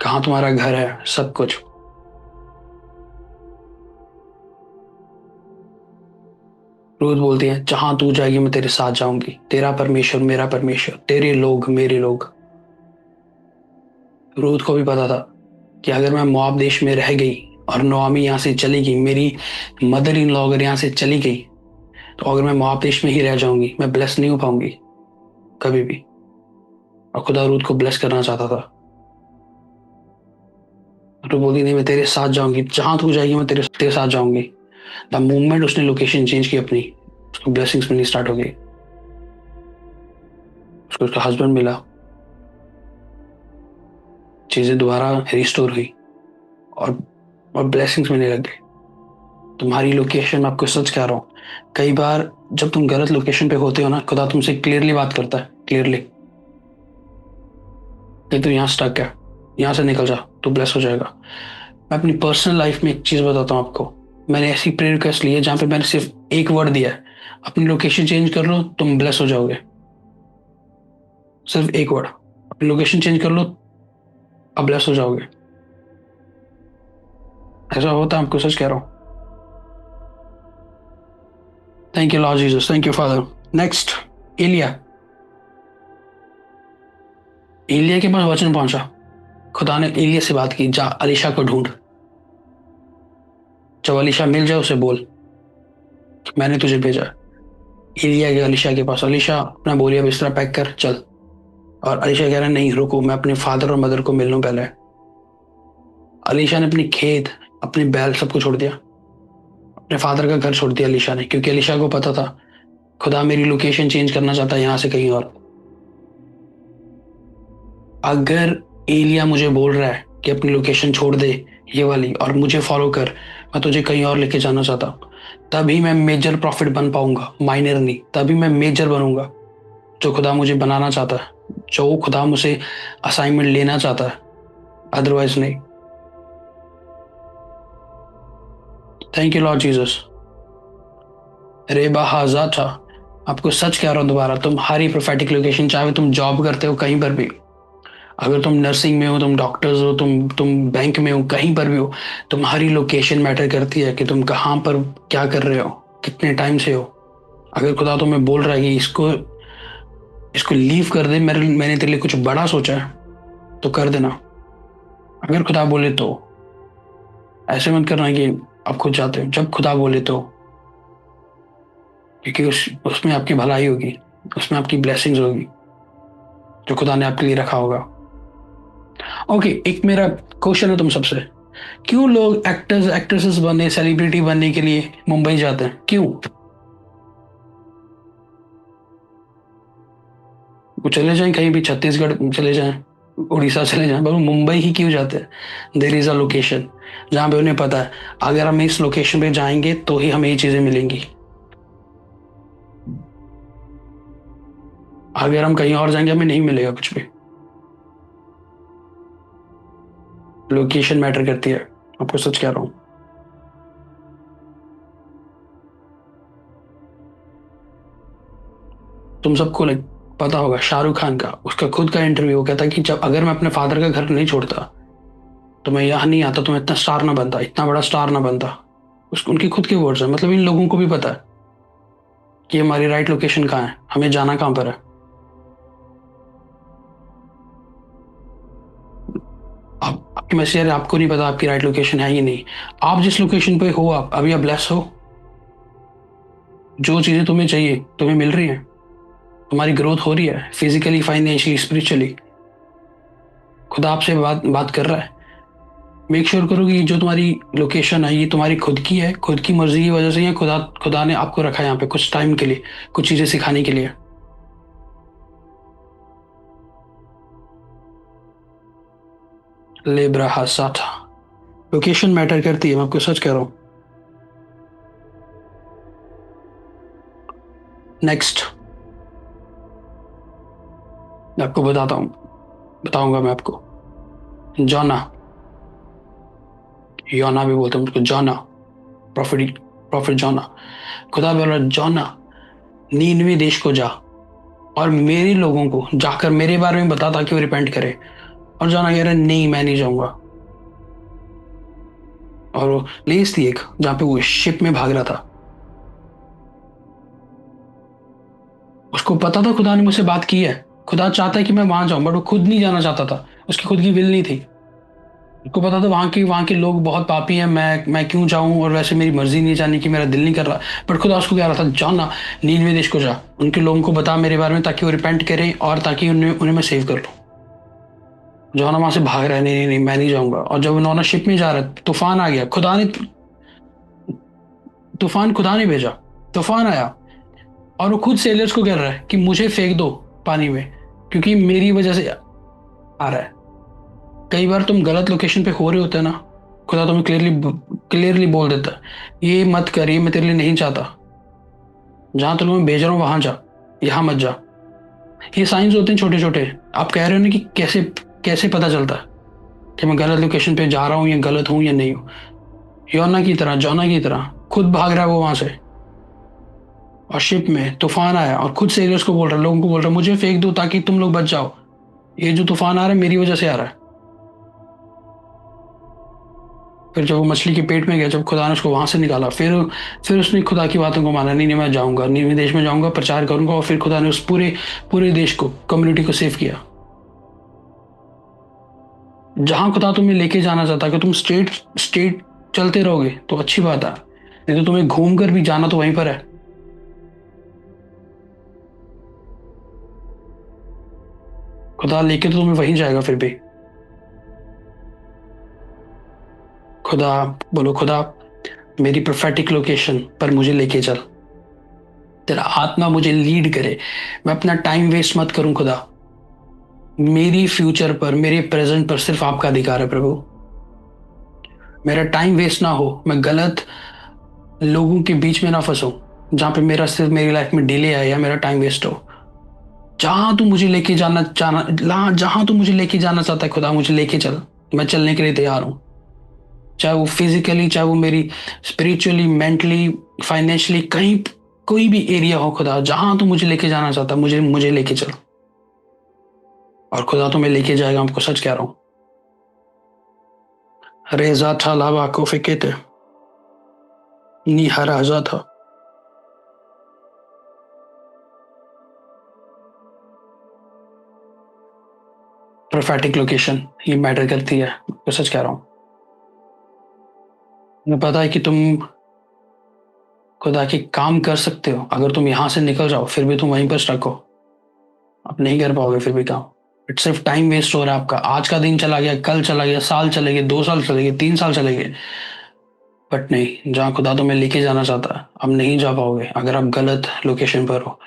कहाँ तुम्हारा घर है, सब कुछ। रूथ बोलती है, जहां तू जाएगी मैं तेरे साथ जाऊंगी, तेरा परमेश्वर मेरा परमेश्वर, तेरे लोग मेरे लोग। रूथ को भी पता था कि अगर मैं मोआब देश में रह गई और नोआमी यहाँ से चली गई, मेरी मदर इन लॉ अगर यहाँ से चली गई, तो अगर मैं मोआब देश में ही रह जाऊंगी, मैं ब्लेस नहीं हो पाऊंगी कभी भी। और खुदा रूथ को ब्लेस करना चाहता था। तो बोली, नहीं मैं तेरे साथ जाऊंगी, जहां तू जाएगी मैं तेरे साथ जाऊंगी। द मोमेंट उसने लोकेशन चेंज की अपनी, उसको ब्लेसिंग्स मिलनी स्टार्ट हो गई। उसको उसका हस्बैंड मिला, चीजें दोबारा रिस्टोर हुई और ब्लेसिंग्स मिलने लग गई। तुम्हारी लोकेशन, आपको सच कह रहा हूँ, कई बार जब तुम गलत लोकेशन पे होते हो ना, खुदा तुमसे क्लियरली बात करता है, क्लियरली कि तू यहाँ स्टक है, यहाँ से निकल जा, तू ब्लेस हो जाएगा। मैं अपनी पर्सनल लाइफ में एक चीज बताता हूँ आपको। मैंने ऐसी प्रेयर रिक्वेस्ट ली है जहाँ पे मैंने सिर्फ एक वर्ड दिया है, अपनी लोकेशन चेंज कर लो तुम ब्लेस हो जाओगे। सिर्फ एक वर्ड, अपनी लोकेशन चेंज कर लो, अब ब्लेस हो जाओगे। ऐसा होता है, आपको सच कह रहा हूँ। Thank you Lord Jesus, thank you father. Next, एलिया। एलिया के पास वचन पहुंचा। खुदा ने एलिया से बात की, जा अलीशा को ढूंढ, जब अलीशा मिल जाए उसे बोल मैंने तुझे भेजा। एलिया गया अलीशा के पास, अलीशा अपना बोरिया बिस्तरा पैक कर चल। और अलीशा कह रहा है, नहीं रुको, मैं अपने फादर और मदर को मिल लूं पहले। अलीशा ने अपनी खेत, अपनी बैल सबको छोड़ दिया, अपने फादर का घर छोड़ दिया अलीशा ने, क्योंकि अलीशा को पता था खुदा मेरी लोकेशन चेंज करना चाहता है यहाँ से कहीं और। अगर एलिया मुझे बोल रहा है कि अपनी लोकेशन छोड़ दे ये वाली और मुझे फॉलो कर, मैं तुझे कहीं और लेके जाना चाहता हूँ, तभी मैं मेजर प्रॉफिट बन पाऊंगा, माइनर नहीं। तभी मैं मेजर बनूंगा, जो खुदा मुझे बनाना चाहता है, जो खुदा मुझे असाइनमेंट लेना चाहता है, अदरवाइज नहीं। Thank you Lord Jesus. रेबा हाजा था। आपको सच कह रहा हूँ दोबारा, तुम्हारी प्रोफेटिक लोकेशन, चाहे तुम जॉब करते हो कहीं पर भी, अगर तुम नर्सिंग में हो, तुम डॉक्टर्स हो, तुम बैंक में हो, कहीं पर भी हो, तुम्हारी लोकेशन मैटर करती है कि तुम कहाँ पर क्या कर रहे हो, कितने टाइम से हो। अगर खुदा तुम्हें बोल रहा है कि इसको इसको लीव कर दे, मैंने तेरे लिए कुछ बड़ा सोचा है, तो कर देना। अगर खुदा बोले तो, ऐसे मत करना कि आप खुद जाते हो, जब खुदा बोले तो, क्योंकि उसमें आपकी भलाई होगी, उसमें आपकी ब्लेसिंग्स होगी, जो खुदा ने आपके लिए रखा होगा। ओके, एक मेरा क्वेश्चन है तुम सबसे, क्यों लोग एक्टर्स एक्ट्रेसेस बनने, सेलिब्रिटी बनने के लिए मुंबई जाते हैं, क्यों? वो चले जाएं कहीं भी, छत्तीसगढ़ चले जाएं, उड़ीसा चले जाएं, पर वो मुंबई ही क्यों जाते हैं? देयर इज अ लोकेशन जहां पे उन्हें पता है अगर हम इस लोकेशन पे जाएंगे तो ही हमें ये चीजें मिलेंगी। अगर हम कहीं और जाएंगे हमें नहीं मिलेगा कुछ भी। लोकेशन मैटर करती है, आपको सच कह रहा हूँ। तुम सबको पता होगा शाहरुख खान का, उसका खुद का इंटरव्यू, वो कहता कि जब अगर मैं अपने फादर का घर नहीं छोड़ता तो मैं यहाँ नहीं आता, तो मैं इतना स्टार ना बनता, इतना बड़ा स्टार ना बनता। उनकी खुद के वर्ड्स है। मतलब इन लोगों को भी पता है कि हमारी राइट लोकेशन कहाँ है, हमें जाना कहाँ पर है। आप आपकी मैसेज, आपको नहीं पता आपकी राइट लोकेशन है ही नहीं। आप जिस लोकेशन पे हो, आप अभी आप ब्लेस हो, जो चीजें तुम्हें चाहिए तुम्हें मिल रही है, तुम्हारी ग्रोथ हो रही है, फिजिकली, फाइनेंशियली, स्पिरिचुअली। खुदा आपसे बात कर रहा है। मेक श्योर करो कि जो तुम्हारी लोकेशन है ये तुम्हारी खुद की है, खुद की मर्जी की वजह से, या खुदा खुदा ने आपको रखा है यहाँ पे कुछ टाइम के लिए, कुछ चीजें सिखाने के लिए। लेब्रा हासाथा, लोकेशन मैटर करती है, मैं आपको सच कह रहा हूँ। नेक्स्ट, मैं आपको बताऊंगा मैं आपको। जोना, योना भी बोलते हैं उसको, जोना, प्रॉफिट प्रॉफिट जोना। खुदा बोल रहा है, जोना नीनवे देश को जा और मेरे लोगों को जाकर मेरे बारे में बता ताकि वो रिपेंट करे। और जोना कह रहा है, नहीं मैं नहीं जाऊंगा। और वो प्लेस थी एक जहाँ पे वो शिप में भाग रहा था, उसको पता था खुदा ने मुझसे बात की है, खुदा चाहता है कि मैं वहां जाऊं, बट वो खुद नहीं जाना चाहता था, उसकी खुद की विल नहीं थी। उसको पता था वहाँ के लोग बहुत पापी हैं, मैं क्यों जाऊं, और वैसे मेरी मर्जी नहीं जाने की, मेरा दिल नहीं कर रहा। बट खुदा उसको कह रहा था जाओ ना, नीनवे देश को जा, उनके लोगों को बता मेरे बारे में, ताकि वो रिपेंट करें और ताकि उन्हें उन्हें मैं सेव कर लूँ। जॉना वहां से भाग रहा है, नहीं नहीं नहीं मैं नहीं जाऊंगा। और जब नौना शिप में जा रहा है, तूफान आ गया, तूफान खुदा ने भेजा, तूफान आया, और वो खुद सेलर्स को कह रहा है कि मुझे फेंक दो पानी में, क्योंकि मेरी वजह से आ रहा है। कई बार तुम गलत लोकेशन पे हो रहे होते हैं ना, खुदा तुम्हें क्लियरली क्लियरली बोल देता है ये मत कर, ये मैं तेरे लिए नहीं चाहता, जहां तो मैं भेज रहा हूँ वहां जा, यहाँ मत जा। ये साइंस होते हैं छोटे छोटे। आप कह रहे हो ना कि कैसे कैसे पता चलता है कि मैं गलत लोकेशन पे जा रहा हूँ या गलत हूँ या नहीं हूँ। योना की तरह, जॉना की तरह खुद भाग रहा है वो वहां से, और शिप में तूफान आया और खुद सेलर्स को बोल रहा है, लोगों को बोल रहा है मुझे फेंक दो ताकि तुम लोग बच जाओ, ये जो तूफान आ रहा है मेरी वजह से आ रहा है। फिर जब वो मछली के पेट में गया, जब खुदा ने उसको वहां से निकाला, फिर उसने खुदा की बातों को माना, नहीं नहीं मैं जाऊंगा, नीवी देश में जाऊंगा, प्रचार करूंगा, और फिर खुदा ने उस पूरे पूरे देश को, कम्युनिटी को सेव किया। जहां खुदा तुम्हें लेके जाना चाहता है, कि तुम स्ट्रेट स्ट्रेट चलते रहोगे तो अच्छी बात है, नहीं तो तुम्हें घूम कर भी जाना तो वहीं पर है। खुदा लेके तो तुम्हें वहीं जाएगा फिर भी। खुदा, बोलो खुदा मेरी प्रोफेटिक लोकेशन पर मुझे लेके चल, तेरा आत्मा मुझे लीड करे, मैं अपना टाइम वेस्ट मत करूं खुदा, मेरी फ्यूचर पर, मेरे प्रेजेंट पर सिर्फ आपका अधिकार है प्रभु। मेरा टाइम वेस्ट ना हो, मैं गलत लोगों के बीच में ना फंसूं, जहां पे मेरा सिर्फ मेरी लाइफ में डिले आए या मेरा टाइम वेस्ट हो। जहां तू मुझे लेके जहां तू मुझे लेके जाना चाहता है खुदा, मुझे लेके चल, मैं चलने के लिए तैयार हूं। चाहे वो फिजिकली, चाहे वो मेरी स्पिरिचुअली, मेंटली, फाइनेंशियली, कहीं कोई भी एरिया हो खुदा, जहां तू मुझे लेके जाना चाहता है, मुझे मुझे लेके चल। और खुदा तो मैं लेके जाएगा, आपको सच कह रहा हूँ। रेजा था लावा को फिकेते नी हराजा था। प्रोफेटिक लोकेशन ये मैटर करती है, आपको सच कह रहा हूँ। मुझे पता है कि तुम खुदा के काम कर सकते हो, अगर तुम यहां से निकल जाओ फिर भी तुम वहीं पर स्टक हो, आप नहीं कर पाओगे फिर भी काम। इट सिर्फ टाइम वेस्ट हो रहा है आपका, आज का दिन चला गया, कल चला गया, साल चले गए, 2 साल चले गए, 3 साल चले गए, बट नहीं, जहाँ खुदा तुम्हें लेके जाना चाहता है अब नहीं जा पाओगे अगर आप गलत लोकेशन पर हो।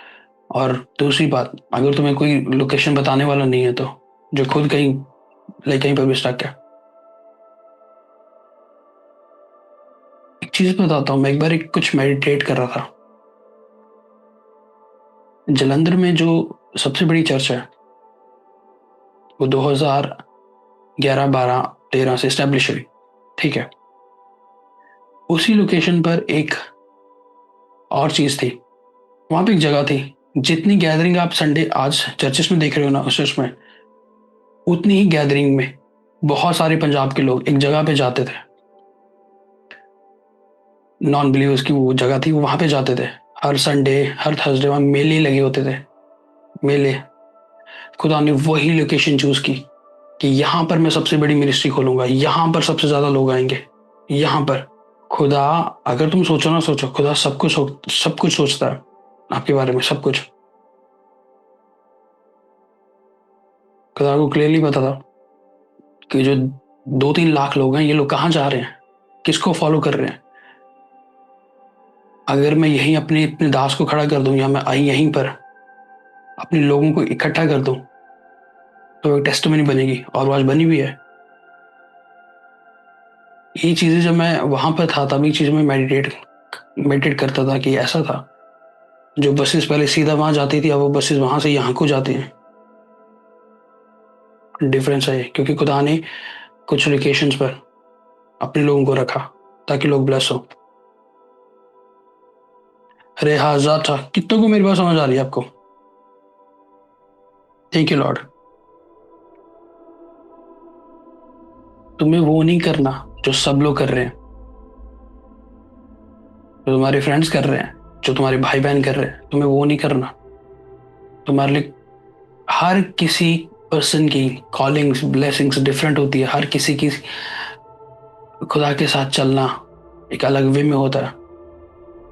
और दूसरी बात, अगर तुम्हें कोई लोकेशन बताने वाला नहीं है तो, जो खुद कहीं पर भी स्टक है। एक चीज बताता हूँ, मैं एक बार कुछ मेडिटेट कर रहा था। जलंधर में जो सबसे बड़ी चर्च है, वो 2011, 12, 13 से स्टैब्लिश हुई, ठीक है। उसी लोकेशन पर एक और चीज थी, वहां पे एक जगह थी, जितनी गैदरिंग आप संडे आज चर्चेस में देख रहे हो ना, उस चर्च में उतनी ही गैदरिंग में बहुत सारे पंजाब के लोग एक जगह पे जाते थे। नॉन बिलीवर्स की वो जगह थी, वो वहां पे जाते थे। हर संडे, हर थर्सडे वहां मेले लगे होते थे, मेले। खुदा ने वही लोकेशन चूज की कि यहाँ पर मैं सबसे बड़ी मिनिस्ट्री खोलूंगा, यहाँ पर सबसे ज्यादा लोग आएंगे, यहाँ पर। खुदा, अगर तुम सोचो ना, सोचो, खुदा सब कुछ सोचता है आपके बारे में, सब कुछ। खुदा को क्लियरली पता था कि जो 2-3 लाख लोग हैं, ये लोग कहाँ जा रहे हैं, किसको फॉलो कर रहे हैं। अगर मैं यहीं अपने अपने दास को खड़ा कर दूं, या मैं आई यहीं पर अपने लोगों को इकट्ठा कर दूं, तो एक टेस्टमनी बनेगी, और वो आज बनी भी है। ये चीजें जब मैं वहां पर था, तब ये चीजें मैं मेडिटेट करता था कि ऐसा था। जो बसेस पहले सीधा वहां जाती थी, अब वो बसेस वहां से यहाँ को जाती हैं। डिफरेंस है ये, क्योंकि खुदा ने कुछ लोकेशंस पर अपने लोगों को रखा ताकि लोग ब्लेस हो। अरे हाजा था, कितनों को मेरी बात समझ आ रही है आपको? Thank you Lord. तुम्हें वो नहीं करना जो सब लोग कर रहे हैं, जो तुम्हारे फ्रेंड्स कर रहे हैं, जो तुम्हारे भाई बहन कर रहे हैं, तुम्हें वो नहीं करना। तुम्हारे लिए हर किसी पर्सन की कॉलिंग्स ब्लेसिंग्स डिफरेंट होती है। हर किसी की खुदा के साथ चलना एक अलग वे में होता है,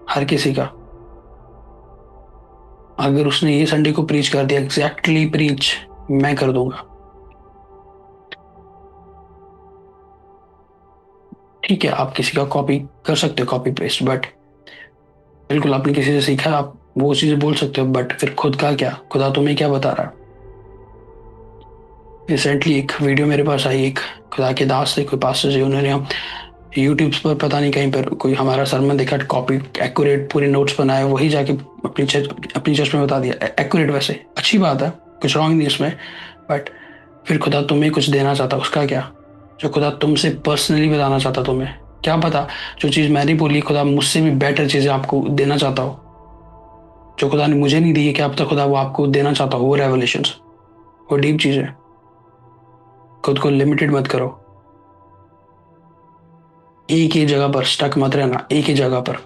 हर किसी का। अगर उसने ये संडे को प्रीच कर दिया, एग्जैक्टली प्रीच मैं कर दूंगा। ठीक है, आप किसी का कॉपी कर सकते हो, कॉपी पेस्ट, बट बिल्कुल आपने किसी से सीखा, आप वो चीजें बोल सकते हो, बट फिर खुद का क्या? खुदा तुम्हें क्या बता रहा है? रिसेंटली एक वीडियो मेरे पास आई, एक खुदा के दास थे, कोई पास्टर जी, उन्होंने हम यूट्यूब पर पता नहीं कहीं पर कोई हमारा सरमन देखा, कॉपी एक्यूरेट पूरे नोट्स बनाए, वही जाके अपनी चर्च में बता दिया। एक्यूरेट, वैसे अच्छी बात है, कुछ रॉन्ग नहीं उसमें, बट फिर खुदा तुम्हें कुछ देना चाहता, उसका क्या? जो खुदा तुमसे पर्सनली बताना चाहता तुम्हें, क्या पता जो चीज़ मैंने बोली खुदा मुझसे भी बेटर चीज़ें आपको देना चाहता हो, जो खुदा ने मुझे नहीं दी है, क्या पता खुदा वो आपको देना चाहता हो, वो रेवलेशंस, वो डीप चीज़ है। खुद को लिमिटेड मत करो, एक ही जगह पर स्टक मत रहना, एक ही जगह पर।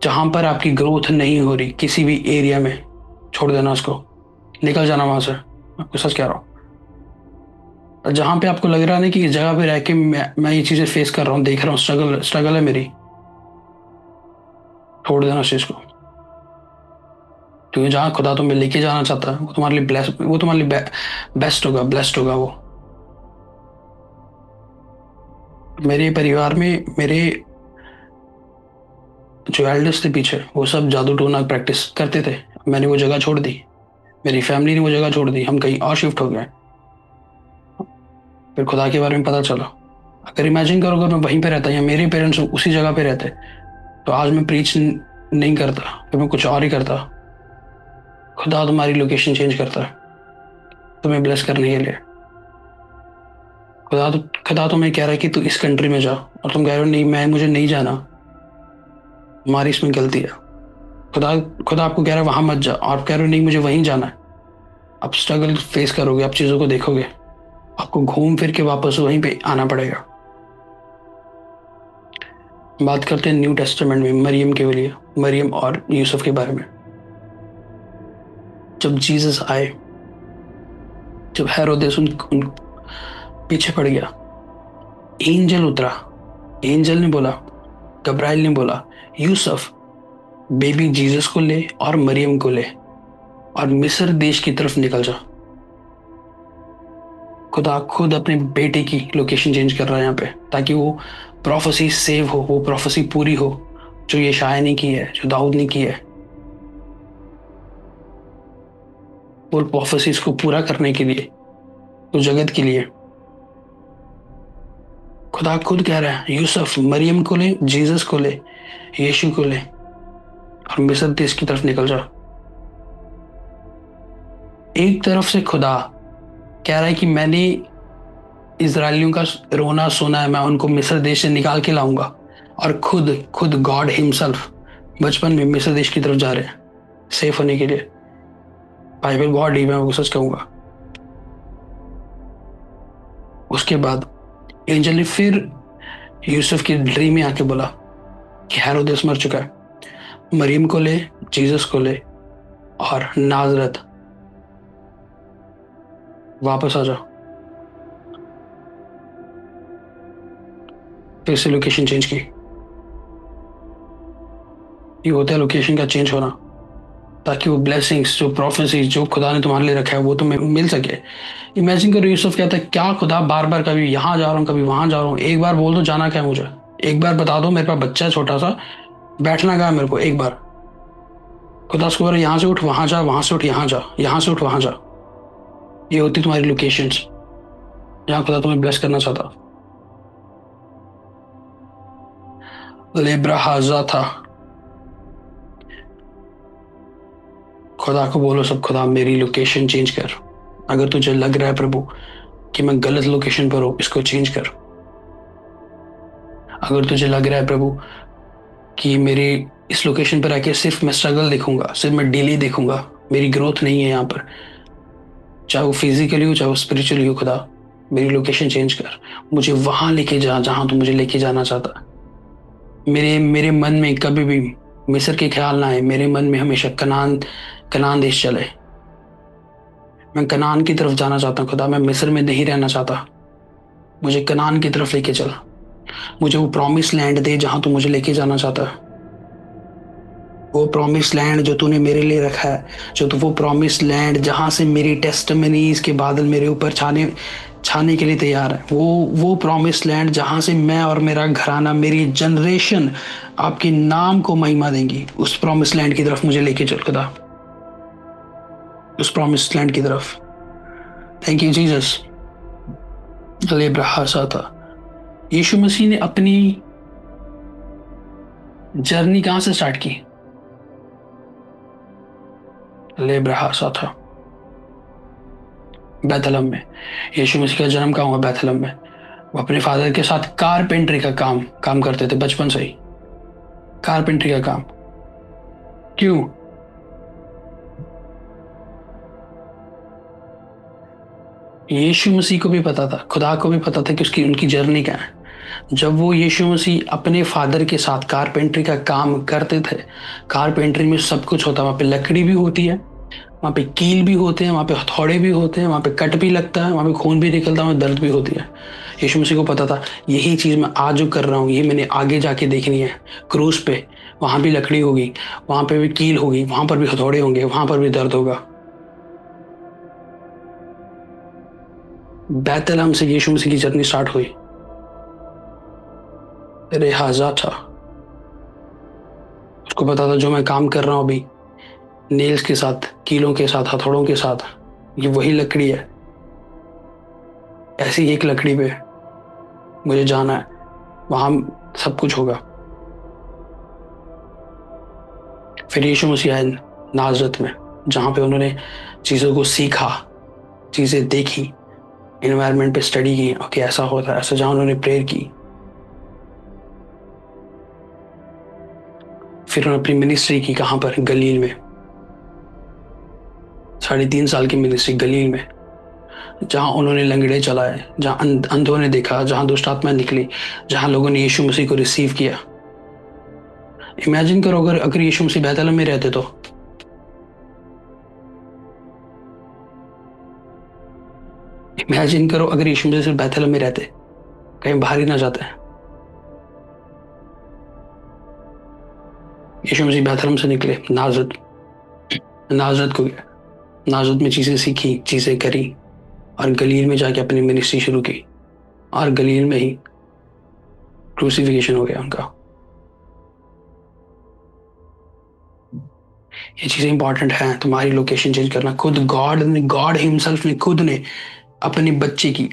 जहां पर आपकी ग्रोथ नहीं हो रही किसी भी एरिया में, छोड़ देना उसको, निकल जाना वहां से। आपको सच कह रहा हूँ, जहां पे आपको लग रहा है ना कि इस जगह पे रह के मैं ये चीजें फेस कर रहा हूँ, देख रहा हूँ, स्ट्रगल स्ट्रगल है मेरी, छोड़ देना उस चीज को। क्योंकि जहाँ खुदा तुम्हें लेके जाना चाहता है वो तुम्हारे लिए वो तुम्हारे लिए बेस्ट होगा, ब्लेस्ड होगा वो। मेरे परिवार में मेरे जो एल्डर्स थे पीछे, वो सब जादू टोना प्रैक्टिस करते थे, मैंने वो जगह छोड़ दी, मेरी फैमिली ने वो जगह छोड़ दी, हम कहीं और शिफ्ट हो गए। फिर खुदा के बारे में पता चला। अगर इमेजिन करो अगर मैं वहीं पे रहता या मेरे पेरेंट्स उसी जगह पे रहते, तो आज मैं प्रीच नहीं करता, फिर मैं कुछ और ही करता। खुदा तुम्हारी लोकेशन चेंज करता है तुम्हें ब्लेस करने के लिए। खुदा तुम्हें कह रहा है कि तू इस कंट्री में जा, और तुम कह रहे हो नहीं, मुझे नहीं जाना, तुम्हारी इसमें गलती है। खुदा खुदा आपको कह रहा है वहां मत जा, और आप कह रहे हो नहीं मुझे वहीं जाना है। आप स्ट्रगल फेस करोगे, आप चीजों को देखोगे, आपको घूम फिर के वापस वहीं पे आना पड़ेगा। बात करते हैं न्यू टेस्टामेंट में मरियम के लिए, मरियम और यूसुफ के बारे में। जब जीसस आए, जब हेरोदेस उन पीछे पड़ गया, एंजल उतरा, एंजल ने बोला, गब्राइल ने बोला, यूसुफ बेबी जीसस को ले और मरियम को ले और मिस्र देश की तरफ निकल जा। खुदा खुद अपने बेटे की लोकेशन चेंज कर रहा है यहाँ पे, ताकि वो प्रोफेसी सेव हो, वो प्रोफेसी पूरी हो जो ये शाया ने की है, जो दाऊद ने की है। वो प्रोफेसी को पूरा करने के लिए, तो जगत के लिए खुदा खुद कह रहा है, यूसुफ मरियम को ले, जीसस को ले, यीशु को ले और मिस्र देश की तरफ निकल जा। एक तरफ से खुदा कह रहा है कि मैंने इजरायलियों का रोना सुना है, मैं उनको मिस्र देश से निकाल के लाऊंगा, और खुद खुद गॉड हिमसेल्फ बचपन में मिस्र देश की तरफ जा रहे हैं सेफ होने के लिए। बाइबल गॉड ही, मैं वो सच कहूंगा। उसके बाद एंजल ने फिर यूसुफ की ड्रीम में आके बोला कि हेरोदेस मर चुका है, मरियम को ले, जीसस को ले और नाजरत वापस आ जा। फिर से लोकेशन चेंज की। ये होता है लोकेशन का चेंज होना, ताकि वो ब्लेसिंग्स, जो प्रोफेसीज जो खुदा ने तुम्हारे लिए रखा है, वो तुम्हें मिल सके। इमेजिन करो, यूसुफ कहता है क्या खुदा बार बार कभी यहाँ जा रहा हूँ कभी वहां जा रहा हूँ, एक बार बोल दो जाना क्या है मुझे, एक बार बता दो, मेरे पास बच्चा है छोटा सा, बैठना क्या है मेरे को, एक बार। खुदा उसको बोल यहाँ से उठ वहां जा, वहां से उठ यहाँ जा, यहाँ से उठ वहां जा। ये होती तुम्हारी लोकेशंस जहाँ खुदा तुम्हें ब्लेस करना चाहता। लेब्रा हाजा था, खुदा को बोलो सब, खुदा मेरी लोकेशन चेंज कर। अगर तुझे लग रहा है प्रभु कि मैं गलत लोकेशन पर हूं, इसको चेंज कर। अगर तुझे लग रहा है प्रभु कि मेरे इस लोकेशन पर आके सिर्फ मैं स्ट्रगल देखूंगा, सिर्फ मैं डेली देखूंगा, मेरी ग्रोथ नहीं है यहाँ पर, चाहे वो फिजिकली हो चाहे वो स्पिरिचुअली हो, खुदा मेरी लोकेशन चेंज कर, मुझे वहां लेके जा जहां तू मुझे लेके जाना चाहता। मेरे मेरे मन में कभी भी मिस्र के ख्याल ना आए, मेरे मन में हमेशा कनान कनान देश चले। मैं कनान की तरफ जाना चाहता हूँ खुदा, मैं मिस्र में नहीं रहना चाहता, मुझे कनान की तरफ लेके चल, मुझे वो प्रॉमिस लैंड दे जहां तू मुझे लेके जाना चाहता है, वो प्रॉमिस लैंड जो तूने मेरे लिए रखा है, जो तू वो प्रॉमिस लैंड जहां से मेरी टेस्टमनीज के बादल मेरे ऊपर छाने छाने के लिए तैयार है, वो प्रॉमिस लैंड जहां से मैं और मेरा घराना, मेरी जनरेशन आपके नाम को महिमा देंगी, उस प्रॉमिस लैंड की तरफ मुझे लेके चल खुदा, उस प्रॉमिस लैंड की तरफ। Thank you Jesus. लेब्राहा था। यीशु मसीह ने अपनी जर्नी कहां से स्टार्ट की? लेब्राहा था, बैथलहम में। यीशु मसीह का जन्म कहाँ हुआ? बैथलहम में। वो अपने फादर के साथ कारपेंट्री का काम काम करते थे बचपन से ही, कारपेंट्री का काम। क्यों? यीशु मसीह को भी पता था, खुदा को भी पता था कि उसकी उनकी जर्नी क्या है। जब वो यीशु मसीह अपने फादर के साथ कारपेंट्री का काम करते थे, कारपेंट्री में सब कुछ होता है, वहाँ पे लकड़ी भी होती है, वहाँ पे कील भी होते हैं, वहाँ पे हथौड़े भी होते हैं, वहाँ पे कट भी लगता है, वहाँ पे खून भी निकलता है, वहाँ दर्द भी होती है। यीशु मसीह को पता था यही चीज़ मैं आज जो कर रहा हूँ ये मैंने आगे जाके देखनी है, क्रूस पे वहाँ भी लकड़ी होगी, वहाँ पे भी कील होगी, वहाँ पर भी हथौड़े होंगे, वहाँ पर भी दर्द होगा। बैतलहम से यीशु मसीह की जर्नी स्टार्ट हुई। रेहाजा था, उसको पता था जो मैं काम कर रहा हूँ अभी, नेल्स के साथ, कीलों के साथ, हथौड़ों के साथ, ये वही लकड़ी है, ऐसी एक लकड़ी पे मुझे जाना है, वहां सब कुछ होगा। फिर यीशु मसीह आए नाजरत में, जहां पे उन्होंने चीज़ों को सीखा, चीज़ें देखी, इन्वायरमेंट पे स्टडी की, ओके ऐसा होता है, ऐसा, जहां उन्होंने प्रेयर की। फिर उन्होंने अपनी मिनिस्ट्री की कहाँ पर? गलील में। 3.5 साल की मिनिस्ट्री गलील में, जहां उन्होंने लंगड़े चलाए, जहां अंधों ने देखा, जहां दुष्ट आत्मा निकली, जहां लोगों ने यीशु मसीह को रिसीव किया। इमेजिन करो अगर यीशु मसीह बैतलहम में रहते तो। इमेजिन करो अगर यीशु मसीह सिर्फ बैतलहम में रहते, कहीं बाहर ही ना जाते। यीशु मसीह बैतलहम से निकले, नाजरत को गए, नाजरत में चीजें सीखी, चीजें करी, और गलील में जाके अपनी मिनिस्ट्री शुरू की, और गलील में ही क्रूसिफिकेशन हो गया उनका। ये चीजें इंपॉर्टेंट हैं, तुम्हारी लोकेशन चेंज करना। खुद गॉड हिमसेल्फ ने खुद ने अपने बच्चे की,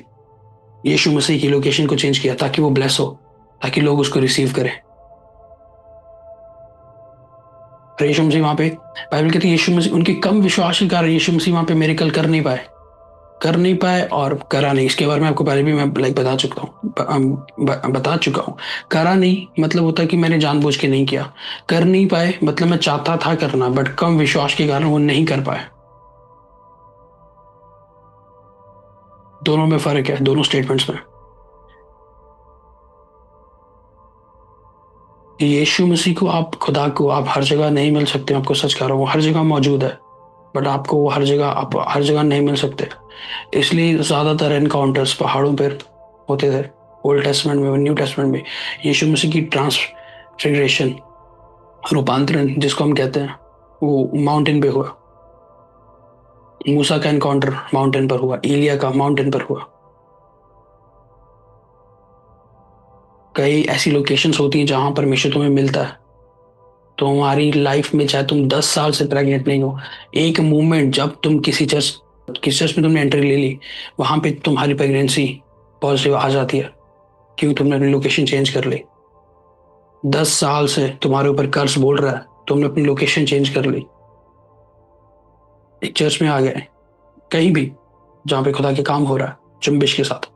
यीशु मसीह की लोकेशन को चेंज किया ताकि वो ब्लेस हो, ताकि लोग उसको रिसीव करें। और यीशु मसीह वहां पे, बाइबल कहती है यीशु मसीह उनके कम विश्वास के कारण यीशु मसीह वहां पे मेरेकल कर नहीं पाए और करा नहीं। इसके बारे में आपको पहले भी मैं बता चुका हूँ, बता चुका हूँ। करा नहीं मतलब होता है कि मैंने जानबूझ के नहीं किया, कर नहीं पाए मतलब मैं चाहता था करना, बट कम विश्वास के कारण वो नहीं कर पाए। दोनों में फर्क है, दोनों स्टेटमेंट्स में। यीशु मसीह को, आप खुदा को आप हर जगह नहीं मिल सकते, आपको सच कह रहा हूँ, वो हर जगह मौजूद है, बट आपको वो आप हर जगह नहीं मिल सकते। इसलिए ज्यादातर एनकाउंटर्स पहाड़ों पर होते थे, ओल्ड टेस्टमेंट में, न्यू टेस्टमेंट में। यीशु मसीह की ट्रांसफिगरेशन, रूपांतरण जिसको हम कहते हैं, वो माउंटेन पे हुआ। मूसा का एनकाउंटर माउंटेन पर हुआ, एलिया का माउंटेन पर हुआ। कई ऐसी लोकेशंस होती हैं जहां परमेश्वर तुम्हें मिलता है। तो हमारी लाइफ में चाहे तुम 10 साल से प्रेग्नेंट नहीं हो, एक मोमेंट जब तुम किसी चर्च में तुमने एंट्री ले ली, वहां पे तुम्हारी प्रेगनेंसी पॉजिटिव आ जाती है, क्योंकि तुमने अपनी लोकेशन चेंज कर ली। 10 साल से तुम्हारे ऊपर कर्ज बोल रहा है, तुमने अपनी लोकेशन चेंज कर ली, एक चर्च में आ गए, कहीं भी जहां पे खुदा के काम हो रहा है, चुंबिश के साथ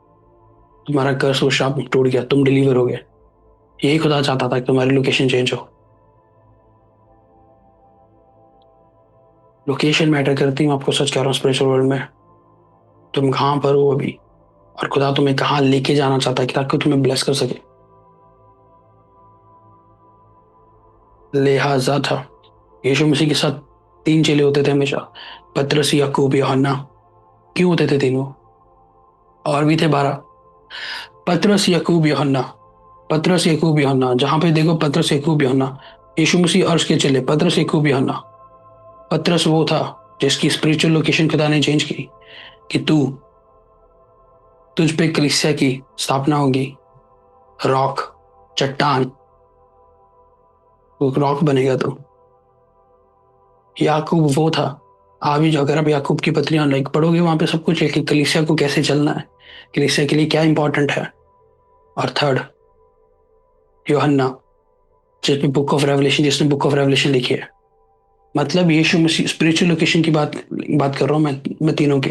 तुम्हारा कर्ज, वो शाप टूट गया, तुम डिलीवर हो गए। यही खुदा चाहता था कि तुम्हारी लोकेशन चेंज हो। लोकेशन मैटर करती है, मैं आपको सच कह रहा हूँ। स्पिरिचुअल वर्ल्ड में तुम कहाँ पर हो अभी, और खुदा तुम्हें कहाँ लेके जाना चाहता है ताकि तुम्हें ब्लेस कर सके। लिहाजा था यीशु मसीह के साथ 3 चेले होते थे हमेशा, पतरस, याकूब, यूहन्ना। क्यों होते थे तीनों? और भी थे 12। पतरस, याकूब, यूहन्ना। पतरस, याकूब, यूहन्ना, जहां पे देखो पतरस, याकूब, यूहन्ना। यीशु मसीह और उसके चेले पतरस, याकूब, यूहन्ना। पतरस वो था जिसकी स्पिरिचुअल लोकेशन खुदा ने चेंज की कि तुझ पे कलीसिया की स्थापना होगी। रॉक, चट्टान, वो रॉक बनेगा तू। याकूब वो था। अभी जो अगर आप याकूब की पत्रियां लाइक पढ़ोगे वहां पे सब कुछ है कि कलीसिया को कैसे चलना है, कलीसिया के लिए क्या इंपॉर्टेंट है। और थर्ड, यूहन्ना, जिसने बुक ऑफ रेवलेशन लिखी है। मतलब यीशु मसीह स्पिरिचुअल लोकेशन की बात कर रहा हूँ मैं तीनों की।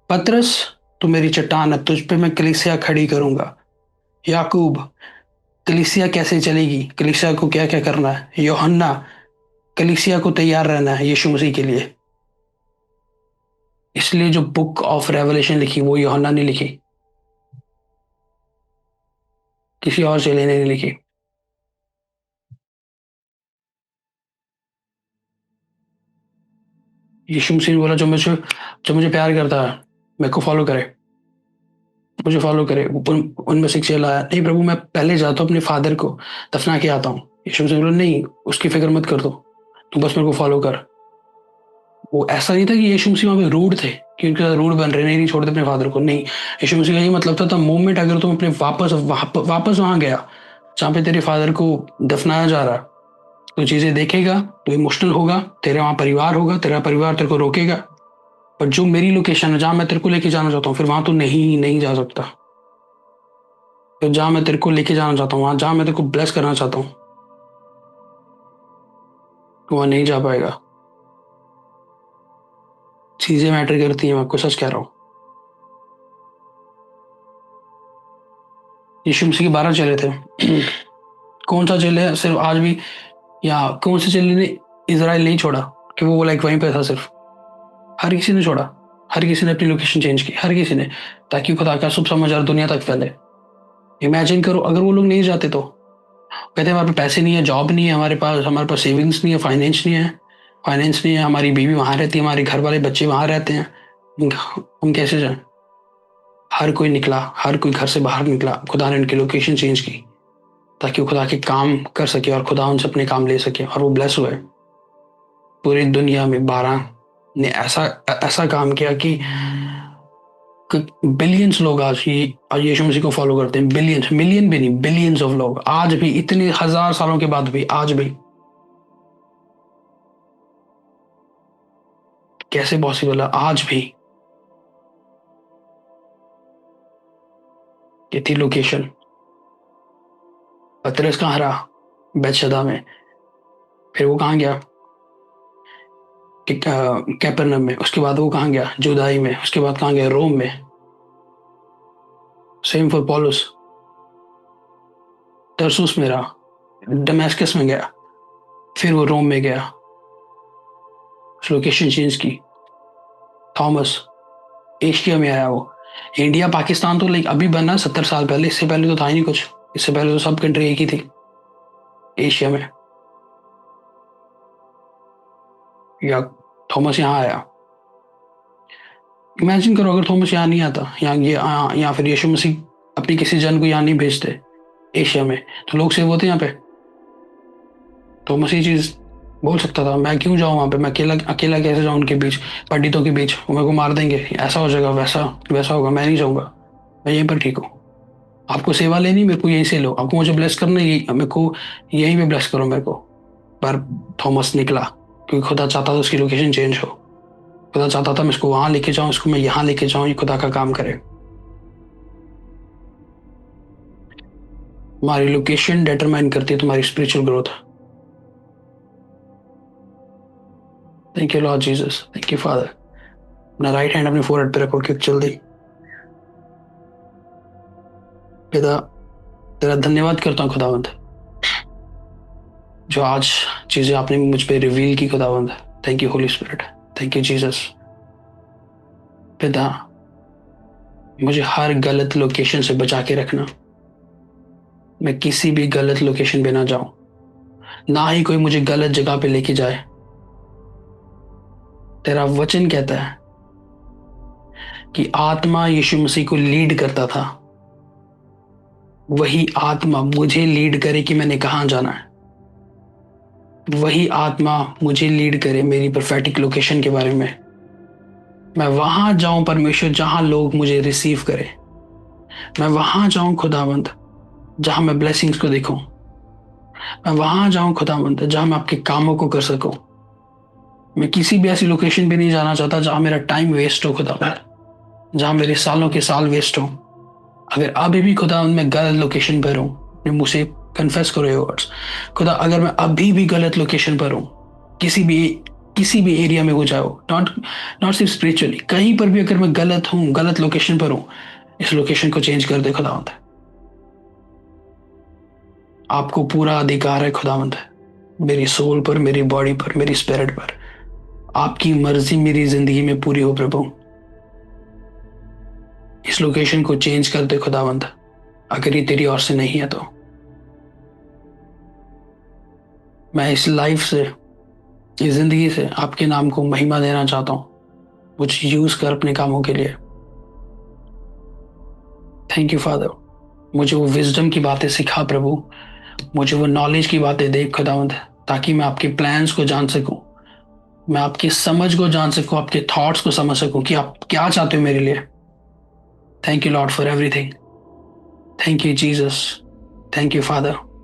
पतरस, तू मेरी चट्टान है, तुझ पे मैं कलीसिया खड़ी करूंगा। याकूब, कलीसिया कैसे चलेगी, कलीसिया को क्या क्या करना है। यूहन्ना, कलीसिया को तैयार रहना है यीशु मसीह के लिए। इसलिए जो बुक ऑफ रेवलेशन लिखी वो यूहन्ना ने लिखी, किसी और चेले ने नहीं लिखी। यीशु मसीह ने बोला जो मुझे प्यार करता है मेरे को फॉलो करे, मुझे फॉलो करे। उनमें से एक चेला आया, नहीं प्रभु मैं पहले जाता हूँ अपने फादर को दफना के आता हूँ। यीशु मसीह ने बोला नहीं, उसकी फिक्र मत कर, दो तू बस मेरे को फॉलो कर। वो ऐसा नहीं था कि यीशु मसीह वहां पे रूड थे कि उनके साथ रूड बन रहे, नहीं नहीं छोड़ दे अपने फादर को, नहीं। यीशु मसीह का ये मतलब था मोमेंट अगर तुम अपने वापस वहां गया जहाँ पे तेरे फादर को दफनाया जा रहा, तो चीजें देखेगा, तो इमोशनल होगा, तेरे वहां परिवार होगा, तेरा परिवार तेरे को रोकेगा। पर जो मेरी लोकेशन है जहां मैं तेरे को लेके जाना चाहता हूँ, फिर वहां तो नहीं नहीं जा सकता। फिर जहां मैं तेरे को लेके जाना चाहता हूँ, वहां जहां मैं तेरे को ब्लेस करना चाहता हूँ, तो वहां नहीं जा पाएगा। चीजें मैटर करती हैं, मैं आपको सच कह रहा हूँ। यीशु मसीह के 12 चेले थे। कौन सा चेले है सिर्फ आज भी, या कौन से चेले ने इजराइल नहीं छोड़ा कि वो लाइक वहीं पे था सिर्फ? हर किसी ने छोड़ा, हर किसी ने अपनी लोकेशन चेंज की, हर किसी ने, ताकि खुदा का शुभ समाचार दुनिया तक फैले। इमेजिन करो अगर वो लोग नहीं जाते तो कहते हमारे पास पैसे नहीं है, जॉब नहीं है, हमारे पास सेविंग्स नहीं है, फाइनेंस नहीं है, हमारी बीवी वहां रहती है, हमारे घर वाले बच्चे वहां रहते हैं, हम कैसे जाएं? हर कोई निकला, हर कोई घर से बाहर निकला, खुदा ने उनकी लोकेशन चेंज की ताकि वो खुदा के काम कर सके और खुदा उनसे अपने काम ले सके, और वो ब्लेस हुए। पूरी दुनिया में 12 ने ऐसा ऐसा काम किया कि बिलियंस लोग आज यीशु मसीह को फॉलो करते हैं। बिलियंस, मिलियन भी नहीं, बिलियंस ऑफ लोग आज भी, इतने हजार सालों के बाद भी, आज भी। कैसे पॉसिबल है आज भी? ये थी लोकेशन। पतरस कहाँ रहा? बैतसैदा में। फिर वो कहाँ गया? कैपरनम में। उसके बाद वो कहाँ गया? जुदाई में। उसके बाद कहाँ गया? रोम में। सेम फॉर पॉलुस, तरसुस में रहा, डमेस्कस में गया, फिर वो रोम में गया, लोकेशन चेंज की। थॉमस, एशिया में आया वो। इंडिया पाकिस्तान तो लाइक अभी बना 70 साल पहले, इससे पहले तो था ही नहीं कुछ। इससे पहले तो सब कंट्री एक ही थी एशिया में। या थॉमस यहाँ आया। इमेजिन करो अगर थॉमस यहाँ नहीं आता, या फिर यीशु मसीह अपनी किसी जन को यहाँ नहीं भेजते एशिया में, तो लोग सेव होते यहाँ पे। थॉमस ये चीज बोल सकता था, मैं क्यों जाऊँ वहां पे, मैं अकेला अकेला कैसे जाऊँ उनके बीच, पंडितों के बीच, वो मेरे को मार देंगे, ऐसा हो जाएगा, वैसा वैसा होगा, मैं नहीं जाऊंगा, मैं यहीं पर ठीक हूँ। आपको सेवा लेनी, मेरे को यहीं से लो, आपको मुझे ब्लेस करना, यही मेरे को यहीं पे ब्लेस करो मेरे को। पर थॉमस निकला क्योंकि खुदा चाहता था उसकी लोकेशन चेंज हो। खुदा चाहता था मैं इसको वहां लेके जाऊं, इसको मैं यहाँ लेके जाऊं, ये खुदा का काम करे। तुम्हारी लोकेशन डिटरमाइन करती है तुम्हारी spiritual growth. Thank you Lord Jesus, thank you father. अपना राइट हैंड अपने फोरहेड पे रखो क्योंकि जल्दी। पिता, तेरा धन्यवाद करता हूँ खुदावंद, जो आज चीजें आपने मुझ पे रिवील की खुदावंद। Thank you Holi spirit, thank you Jesus. पिता, मुझे हर गलत लोकेशन से बचा के रखना, मैं किसी भी गलत लोकेशन पे ना जाऊं, ना ही कोई मुझे गलत जगह पे लेके जाए। तेरा वचन कहता है कि आत्मा यीशु मसीह को लीड करता था, वही आत्मा मुझे लीड करे कि मैंने कहाँ जाना है। वही आत्मा मुझे लीड करे मेरी परफेक्ट लोकेशन के बारे में। मैं वहां जाऊं परमेश्वर जहां लोग मुझे रिसीव करें। मैं वहां जाऊं खुदावंद जहां मैं ब्लेसिंग्स को देखूं। मैं वहां जाऊं खुदावंद जहां मैं आपके कामों को कर सकूं। मैं किसी भी ऐसी लोकेशन पे नहीं जाना चाहता जहां मेरा टाइम वेस्ट हो खुदावंद, जहां मेरे सालों के साल वेस्ट हो। अगर अभी भी खुदावंद मैं गलत लोकेशन पर हूं, अपने मुंह से कन्फेस करो ये वर्ड्स। खुदा अगर मैं अभी भी गलत लोकेशन पर हूं, किसी भी एरिया में हो जाओ, नॉट नॉट सिर्फ स्पिरिचुअली, कहीं पर भी अगर मैं गलत हूं, गलत लोकेशन पर हूं, इस लोकेशन को चेंज कर दे खुदावंद। आपको पूरा अधिकार है खुदावंद, मेरी सोल पर, मेरी बॉडी पर, मेरी स्पिरिट पर। आपकी मर्जी मेरी जिंदगी में पूरी हो प्रभु। इस लोकेशन को चेंज कर दे खुदावंद, अगर ये तेरी ओर से नहीं है तो। मैं इस लाइफ से, इस जिंदगी से आपके नाम को महिमा देना चाहता हूँ। मुझे यूज कर अपने कामों के लिए। Thank you father. मुझे वो विजडम की बातें सिखा प्रभु, मुझे वो नॉलेज की बातें दे खुदावंद, ताकि मैं आपके प्लान्स को जान सकूं, मैं आपकी समझ को जान सकूं, आपके थॉट्स को समझ सकूं कि आप क्या चाहते हो मेरे लिए। Thank you Lord for everything. Thank you Jesus. Thank you father.